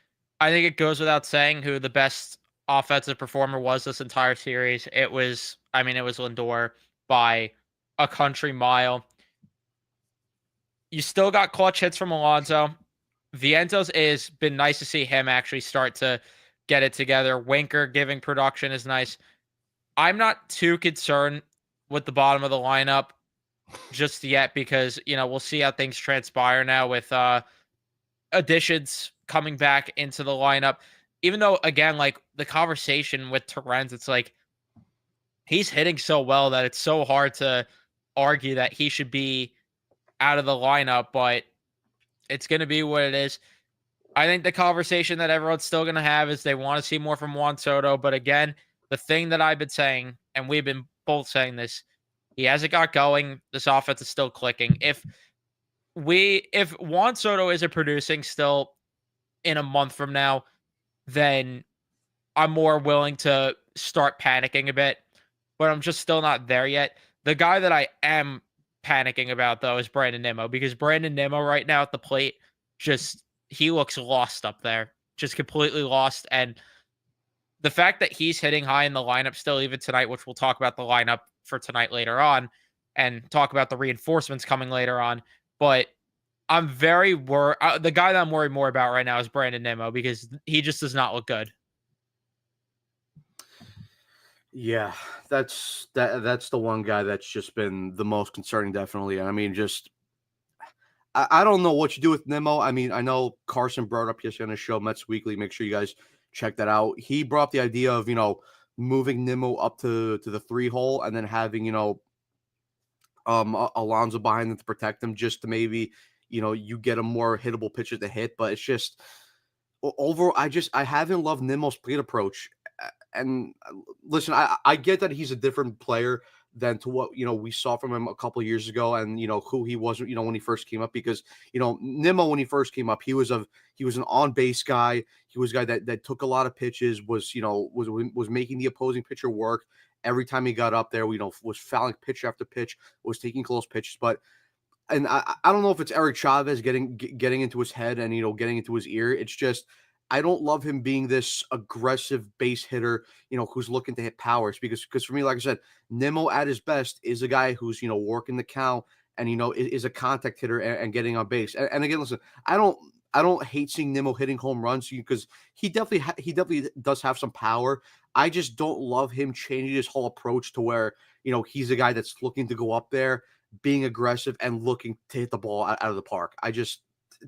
I think it goes without saying who the best offensive performer was this entire series. It was Lindor by a country mile. You still got clutch hits from Alonso. Vientos is been nice to see him actually start to get it together. Winker giving production is nice. I'm not too concerned with the bottom of the lineup just yet because we'll see how things transpire now with additions coming back into the lineup. Even though again, like the conversation with Terrence, it's like he's hitting so well that it's so hard to argue that he should be out of the lineup, but it's going to be what it is. I think the conversation that everyone's still going to have is they want to see more from Juan Soto. But again, the thing that I've been saying, and we've been both saying this, he hasn't got going. This offense is still clicking. If Juan Soto isn't producing still in a month from now, then I'm more willing to start panicking a bit. But I'm just still not there yet. The guy that I am panicking about though is Brandon Nimmo because Brandon Nimmo right now at the plate just he looks lost up there, just completely lost. And the fact that he's hitting high in the lineup still, even tonight, which we'll talk about the lineup for tonight later on and talk about the reinforcements coming later on. But I'm very worried. The guy that I'm worried more about right now is Brandon Nimmo because he just does not look good. Yeah, that's the one guy that's just been the most concerning, definitely. And I mean, just I don't know what you do with Nimmo. I mean, I know Carson brought up yesterday on the show, Mets Weekly. Make sure you guys check that out. He brought up the idea of, moving Nimmo up to the 3 hole and then having, Alonso behind him to protect him just to maybe, you get a more hittable pitcher to hit. But it's just overall, I haven't loved Nimmo's plate approach. And listen, I get that he's a different player than to what we saw from him a couple of years ago, and who he was, when he first came up. Because Nimmo, when he first came up, he was an on base guy. He was a guy that took a lot of pitches, was making the opposing pitcher work every time he got up there. Was fouling pitch after pitch, was taking close pitches, but. And I don't know if it's Eric Chavez getting into his head and getting into his ear. It's just I don't love him being this aggressive base hitter, who's looking to hit powers. Because for me, like I said, Nimmo at his best is a guy who's working the count and is a contact hitter and getting on base. And again, listen, I don't hate seeing Nimmo hitting home runs because he definitely does have some power. I just don't love him changing his whole approach to where he's a guy that's looking to go up there, being aggressive and looking to hit the ball out of the park.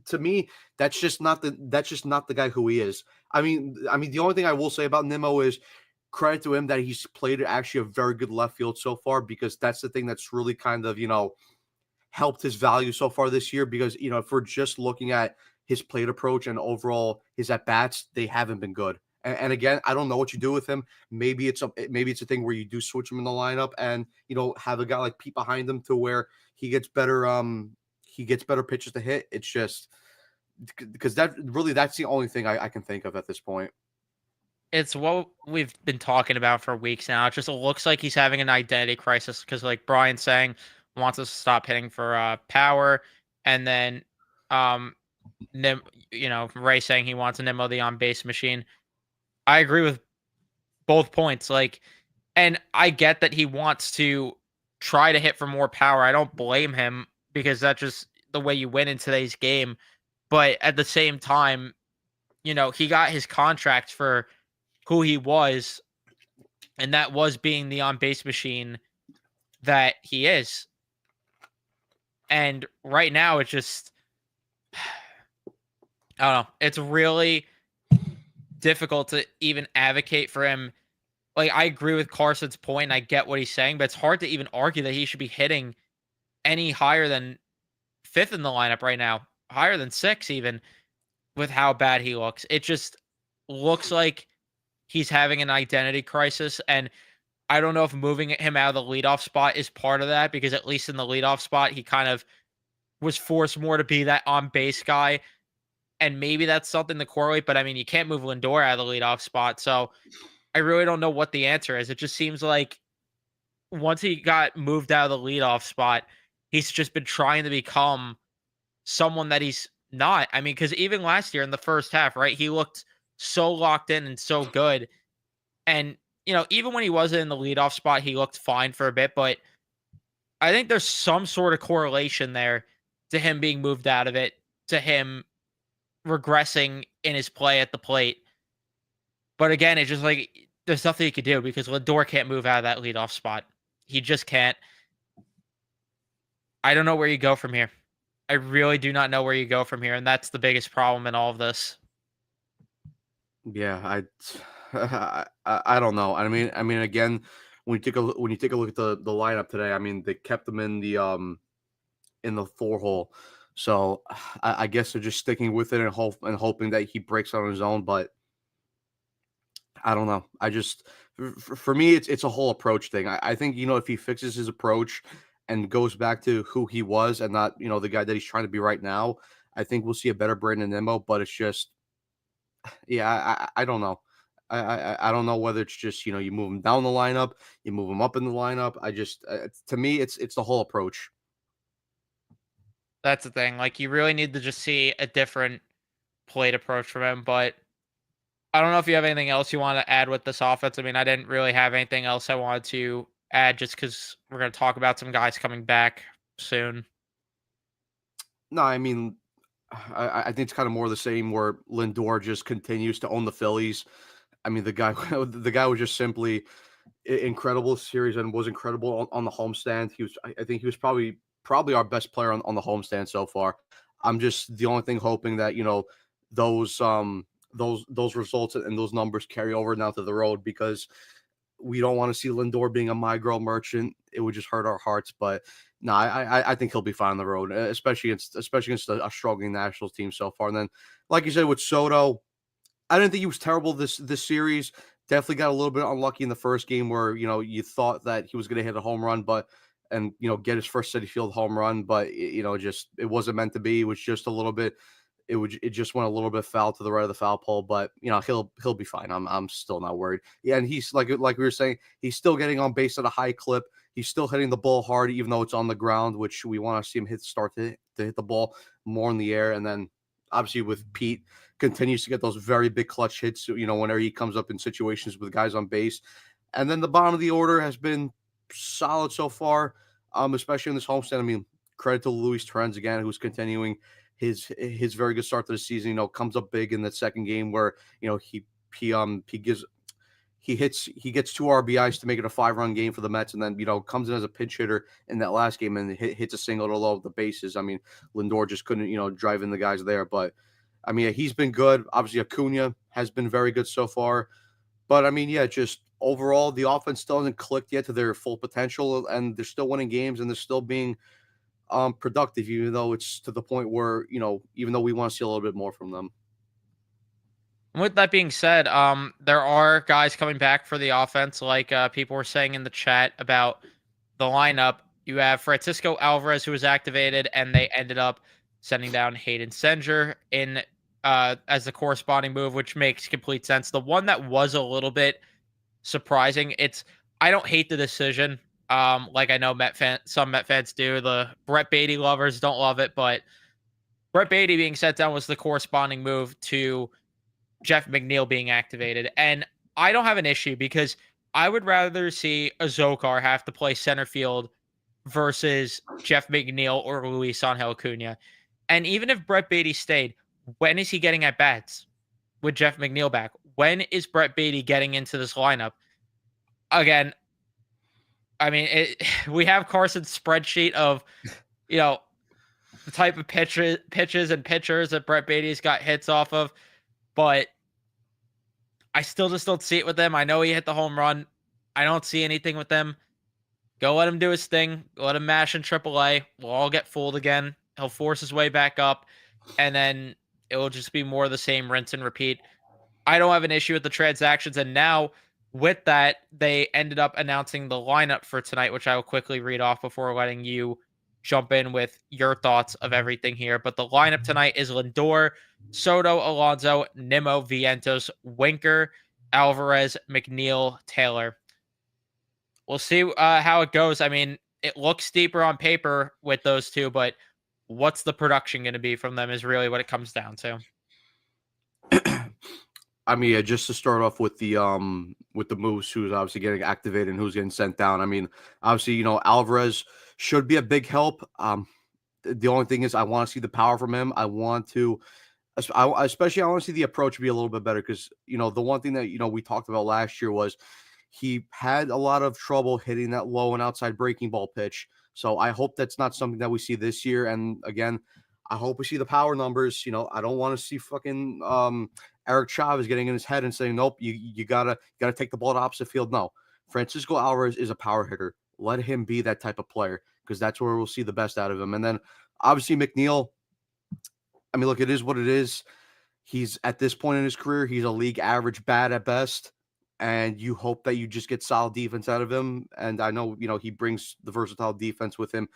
To me, that's just not the guy who he is. I mean, the only thing I will say about Nimmo is credit to him that he's played actually a very good left field so far, because that's the thing that's really kind of, helped his value so far this year. Because, if we're just looking at his plate approach and overall his at bats, they haven't been good. And again, I don't know what you do with him. Maybe it's a thing where you do switch him in the lineup and have a guy like Pete behind him to where he gets better pitches to hit. It's just because that's the only thing I can think of at this point. It's what we've been talking about for weeks now. It just looks like he's having an identity crisis because, like Brian's saying, wants us to stop hitting for power, and then um, Nim, Ray saying he wants a Nimmo the on base machine. I agree with both points. Like, and I get that he wants to try to hit for more power. I don't blame him because that's just the way you win in today's game. But at the same time, he got his contract for who he was, and that was being the on base machine that he is. And right now, it's just, I don't know. It's really difficult to even advocate for him. Like, I agree with Carson's point, and I get what he's saying, but it's hard to even argue that he should be hitting any higher than fifth in the lineup right now, higher than six, even with how bad he looks. It just looks like he's having an identity crisis. And I don't know if moving him out of the leadoff spot is part of that, because at least in the leadoff spot, he kind of was forced more to be that on base guy. And maybe that's something to correlate, but I mean, you can't move Lindor out of the leadoff spot. So I really don't know what the answer is. It just seems like once he got moved out of the leadoff spot, he's just been trying to become someone that he's not. I mean, because even last year in the first half, right, he looked so locked in and so good. And, even when he wasn't in the leadoff spot, he looked fine for a bit. But I think there's some sort of correlation there to him being moved out of it, to him regressing in his play at the plate. But again, it's just like there's nothing he could do because Lindor can't move out of that leadoff spot. He just can't. I don't know where you go from here. I really do not know where you go from here, and that's the biggest problem in all of this. Yeah, I don't know. I mean, again, when you take a look at the lineup today, I mean, they kept them in the four hole, so I guess they're just sticking with it and hoping that he breaks on his own. But I don't know. For me, it's a whole approach thing. I think if he fixes his approach and goes back to who he was and not the guy that he's trying to be right now, I think we'll see a better Brandon Nimmo. But it's just yeah, I don't know. I don't know whether it's just you move him down the lineup, you move him up in the lineup. To me it's the whole approach. That's the thing. Like, you really need to just see a different plate approach from him. But I don't know if you have anything else you want to add with this offense. I mean, I didn't really have anything else I wanted to add just because we're going to talk about some guys coming back soon. No, I mean, I think it's kind of more the same where Lindor just continues to own the Phillies. I mean, the guy the guy was just simply incredible this series and was incredible on the homestand. I think he was probably our best player on the homestand so far. I'm just the only thing hoping that those those results and those numbers carry over now to the road, because we don't want to see Lindor being a my girl merchant. It would just hurt our hearts. But no, I think he'll be fine on the road, especially against a struggling Nationals team so far. And then, like you said, with Soto, I didn't think he was terrible this series. Definitely got a little bit unlucky in the first game where you thought that he was going to hit a home run, and get his first Citi Field home run, but just it wasn't meant to be. It was just a little bit. It just went a little bit foul to the right of the foul pole, but he'll be fine. I'm still not worried. Yeah, and he's like we were saying, he's still getting on base at a high clip. He's still hitting the ball hard, even though it's on the ground, which we want to see him start to hit the ball more in the air. And then obviously with Pete, continues to get those very big clutch hits, whenever he comes up in situations with guys on base. And then the bottom of the order has been solid so far, especially in this homestand. I mean, credit to Luis Torrens again, who's continuing his very good start to the season. Comes up big in the second game where he gives he gets 2 RBIs to make it a 5-run game for the Mets, and then comes in as a pinch hitter in that last game and hits a single to load the bases. I mean, Lindor just couldn't drive in the guys there, but I mean he's been good. Obviously, Acuna has been very good so far, but I mean, yeah, just overall the offense still hasn't clicked yet to their full potential, and they're still winning games and they're still being productive, even though it's to the point where even though we want to see a little bit more from them. With that being said, there are guys coming back for the offense, like people were saying in the chat about the lineup. You have Francisco Alvarez, who was activated, and they ended up sending down Hayden Senger in as the corresponding move, which makes complete sense. The one that was a little bit surprising, I don't hate the decision. Like I know some Met fans do. The Brett Beatty lovers don't love it, but Brett Beatty being sent down was the corresponding move to Jeff McNeil being activated. And I don't have an issue because I would rather see a Zokar have to play center field versus Jeff McNeil or Luis Angel Acuna. And even if Brett Beatty stayed, when is he getting at bats with Jeff McNeil back? When is Brett Beatty getting into this lineup? Again, I mean, we have Carson's spreadsheet of, the type of pitches and pitchers that Brett Beatty's got hits off of, but I still just don't see it with him. I know he hit the home run. I don't see anything with him. Go let him do his thing. Let him mash in AAA. We'll all get fooled again. He'll force his way back up, and then it will just be more of the same rinse and repeat. I don't have an issue with the transactions, and now with that, they ended up announcing the lineup for tonight, which I will quickly read off before letting you jump in with your thoughts of everything here. But the lineup tonight is Lindor, Soto, Alonso, Nimmo, Vientos, Winker, Alvarez, McNeil, Taylor. We'll see how it goes. I mean, it looks deeper on paper with those two, but what's the production going to be from them is really what it comes down to. I mean, yeah, just to start off with the moves, who's obviously getting activated and who's getting sent down. I mean, obviously, Alvarez should be a big help. The only thing is, I want to see the power from him. I want to see the approach be a little bit better because the one thing that we talked about last year was he had a lot of trouble hitting that low and outside breaking ball pitch. So I hope that's not something that we see this year. And again, I hope we see the power numbers. I don't want to see fucking Eric Chavez getting in his head and saying, nope, you gotta take the ball to opposite field. No, Francisco Alvarez is a power hitter. Let him be that type of player because that's where we'll see the best out of him. And then obviously McNeil, I mean, look, it is what it is. He's at this point in his career, he's a league average bat at best. And you hope that you just get solid defense out of him. And I know, he brings the versatile defense with him,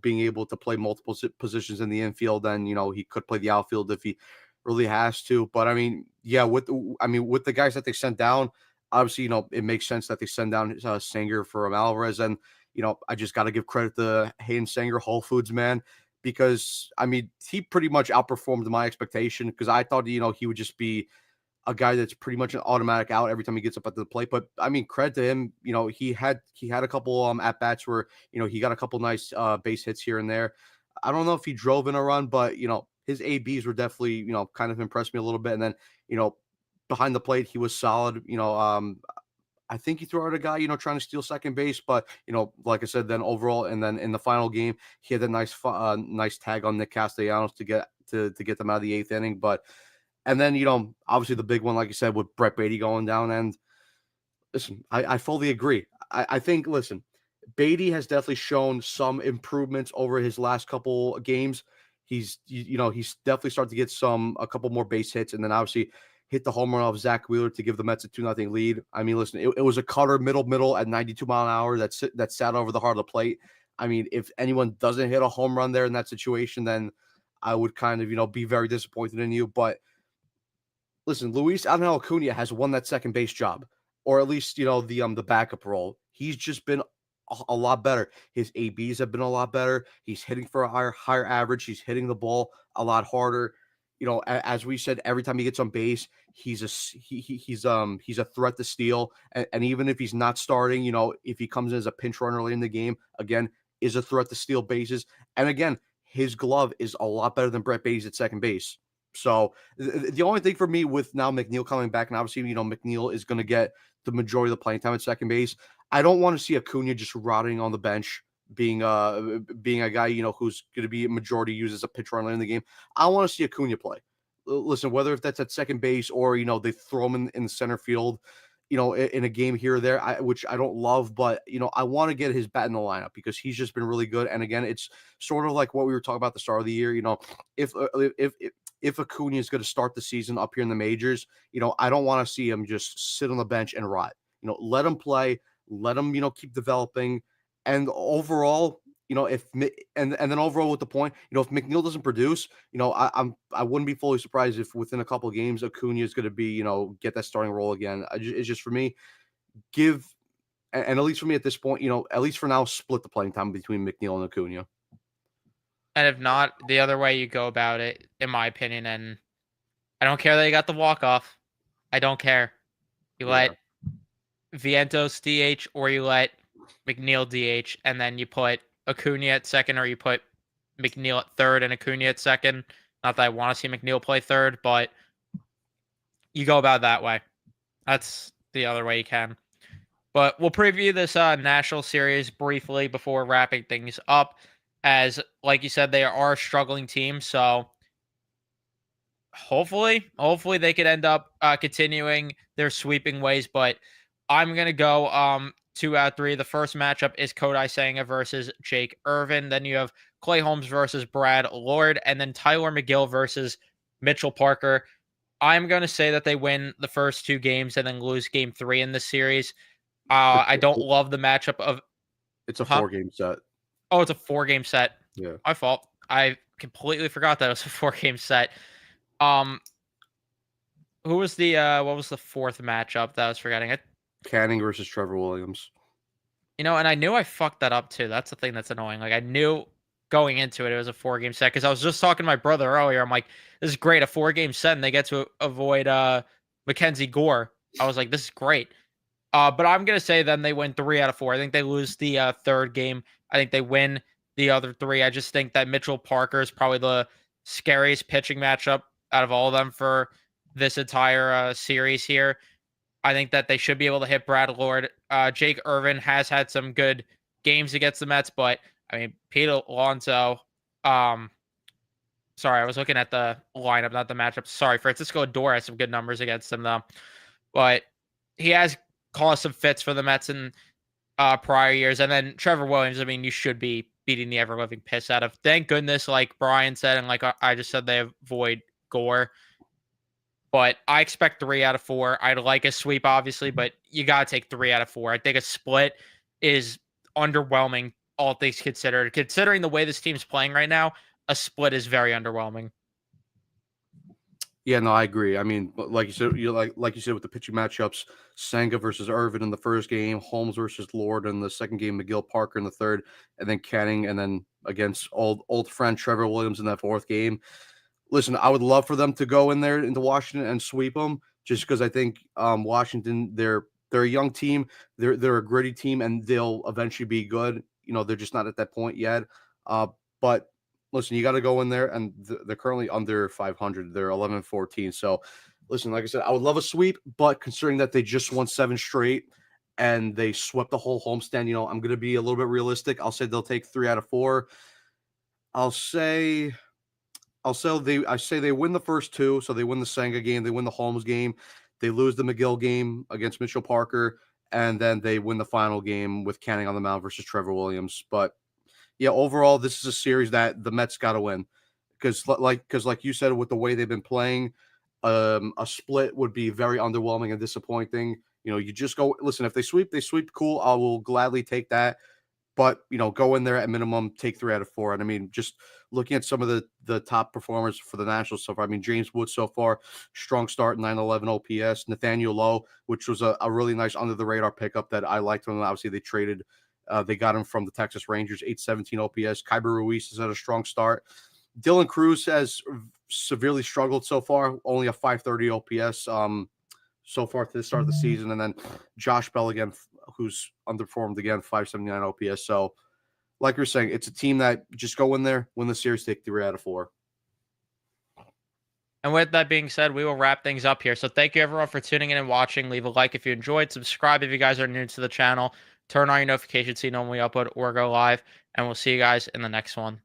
being able to play multiple positions in the infield. And, he could play the outfield if he really has to. But I mean, yeah, with the guys that they sent down, obviously, it makes sense that they send down Sanger for Alvarez. And, I just got to give credit to Hayden Sanger, Whole Foods man, because I mean, he pretty much outperformed my expectation because I thought, he would just be a guy that's pretty much an automatic out every time he gets up at the plate. But I mean, credit to him. He had a couple at bats where he got a couple nice base hits here and there. I don't know if he drove in a run, but his ABs were definitely kind of impressed me a little bit. And then behind the plate he was solid. I think he threw out a guy trying to steal second base, but like I said, then overall and then in the final game he had a nice tag on Nick Castellanos to get them out of the eighth inning, but. And then, obviously the big one, like you said, with Brett Beatty going down. And listen, I fully agree. I think, listen, Beatty has definitely shown some improvements over his last couple games. He's definitely started to get a couple more base hits. And then obviously hit the home run off Zach Wheeler to give the Mets a 2-0 lead. I mean, listen, it was a cutter middle at 92 mile an hour that sat over the heart of the plate. I mean, if anyone doesn't hit a home run there in that situation, then I would kind of, be very disappointed in you. But listen, Luis Angel Acuna has won that second base job, or at least the backup role. He's just been a lot better. His ABs have been a lot better. He's hitting for a higher average. He's hitting the ball a lot harder. As we said, every time he gets on base, he's a threat to steal. And even if he's not starting, if he comes in as a pinch runner late in the game, again, is a threat to steal bases. And again, his glove is a lot better than Brett Beatty's at second base. So the only thing for me with now McNeil coming back, and obviously, McNeil is going to get the majority of the playing time at second base. I don't want to see Acuna just rotting on the bench, being a guy, who's going to be a majority used as a pitcher on in the game. I want to see Acuna play. Listen, whether if that's at second base or, they throw him in center field, in a game here or there, which I don't love, but, I want to get his bat in the lineup because he's just been really good. And again, it's sort of like what we were talking about at the start of the year. If Acuna is going to start the season up here in the majors, I don't want to see him just sit on the bench and rot. Let him play, let him, keep developing. And overall, if and then overall with the point, if McNeil doesn't produce, I wouldn't be fully surprised if within a couple of games Acuna is going to be, get that starting role again. It's just for me, and at least for me at this point, at least for now, split the playing time between McNeil and Acuna. And if not, the other way you go about it, in my opinion, and I don't care that you got the walk-off. I don't care. You let Vientos DH or you let McNeil DH, and then you put Acuna at second or you put McNeil at third and Acuna at second. Not that I want to see McNeil play third, but you go about it that way. That's the other way you can. But we'll preview this National Series briefly before wrapping things up. As, like you said, they are a struggling team, so hopefully they could end up continuing their sweeping ways. But I'm gonna go 2 out of 3. The first matchup is Kodai Senga versus Jake Irvin. Then you have Clay Holmes versus Brad Lord, and then Tyler McGill versus Mitchell Parker. I'm gonna say that they win the first 2 games and then lose game 3 in this series. I don't love the matchup of. It's a 4-game set. Oh, it's a 4-game set. Yeah. My fault. I completely forgot that it was a 4-game set. Who was the what was the fourth matchup that I was forgetting? It Canning versus Trevor Williams. and I knew I fucked that up too. That's the thing that's annoying. Like I knew going into it was a 4-game set because I was just talking to my brother earlier. I'm like, this is great, a 4-game set, and they get to avoid Mackenzie Gore. I was like, this is great. But I'm gonna say then they win 3 out of 4. I think they lose the third game. I think they win the other 3. I just think that Mitchell Parker is probably the scariest pitching matchup out of all of them for this entire series here. I think that they should be able to hit Brad Lord. Jake Irvin has had some good games against the Mets, but I mean, Pete Alonso. Sorry, I was looking at the lineup, not the matchup. Sorry, Francisco Lindor has some good numbers against him though, but he has caused some fits for the Mets in prior years. And then Trevor Williams, I mean, you should be beating the ever living piss out of. Thank goodness, like Brian said, and like I just said, they avoid Gore. But I expect 3 out of 4. I'd like a sweep, obviously, but you got to take 3 out of 4. I think a split is underwhelming, all things considered. Considering the way this team's playing right now, a split is very underwhelming. Yeah, no, I agree. I mean, like you said, like you said with the pitching matchups, Senga versus Irvin in the first game, Holmes versus Lord in the second game, McGill Parker in the third, and then Canning, and then against old friend Trevor Williams in that fourth game. Listen, I would love for them to go in there into Washington and sweep them, just because I think Washington, they're a young team, they're a gritty team, and they'll eventually be good. They're just not at that point yet. But listen, you got to go in there, and they're currently under 500. They're 11-14. So, listen, like I said, I would love a sweep, but considering that they just won 7 straight and they swept the whole homestand, I'm going to be a little bit realistic. I'll say they'll take 3 out of 4. I say they win the first 2, so they win the Senga game, they win the Holmes game, they lose the McGill game against Mitchell Parker, and then they win the final game with Canning on the mound versus Trevor Williams. But yeah, overall, this is a series that the Mets got to win because, like you said, with the way they've been playing, a split would be very underwhelming and disappointing. You just go listen. If they sweep, cool. I will gladly take that. But go in there at minimum, take 3 out of 4. And I mean, just looking at some of the top performers for the Nationals so far. I mean, James Wood so far, strong start, 911 OPS. Nathaniel Lowe, which was a really nice under the radar pickup that I liked when obviously they traded. They got him from the Texas Rangers, 817 OPS. Kyber Ruiz has had a strong start. Dylan Cruz has severely struggled so far, only a 530 OPS. So far to the start of the season, and then Josh Bell again, who's underperformed again, 579 OPS. So, like you're saying, it's a team that just go in there, win the series, take 3 out of 4. And with that being said, we will wrap things up here. So thank you everyone for tuning in and watching. Leave a like if you enjoyed. Subscribe if you guys are new to the channel. Turn on your notifications so you know when we upload or go live. And we'll see you guys in the next one.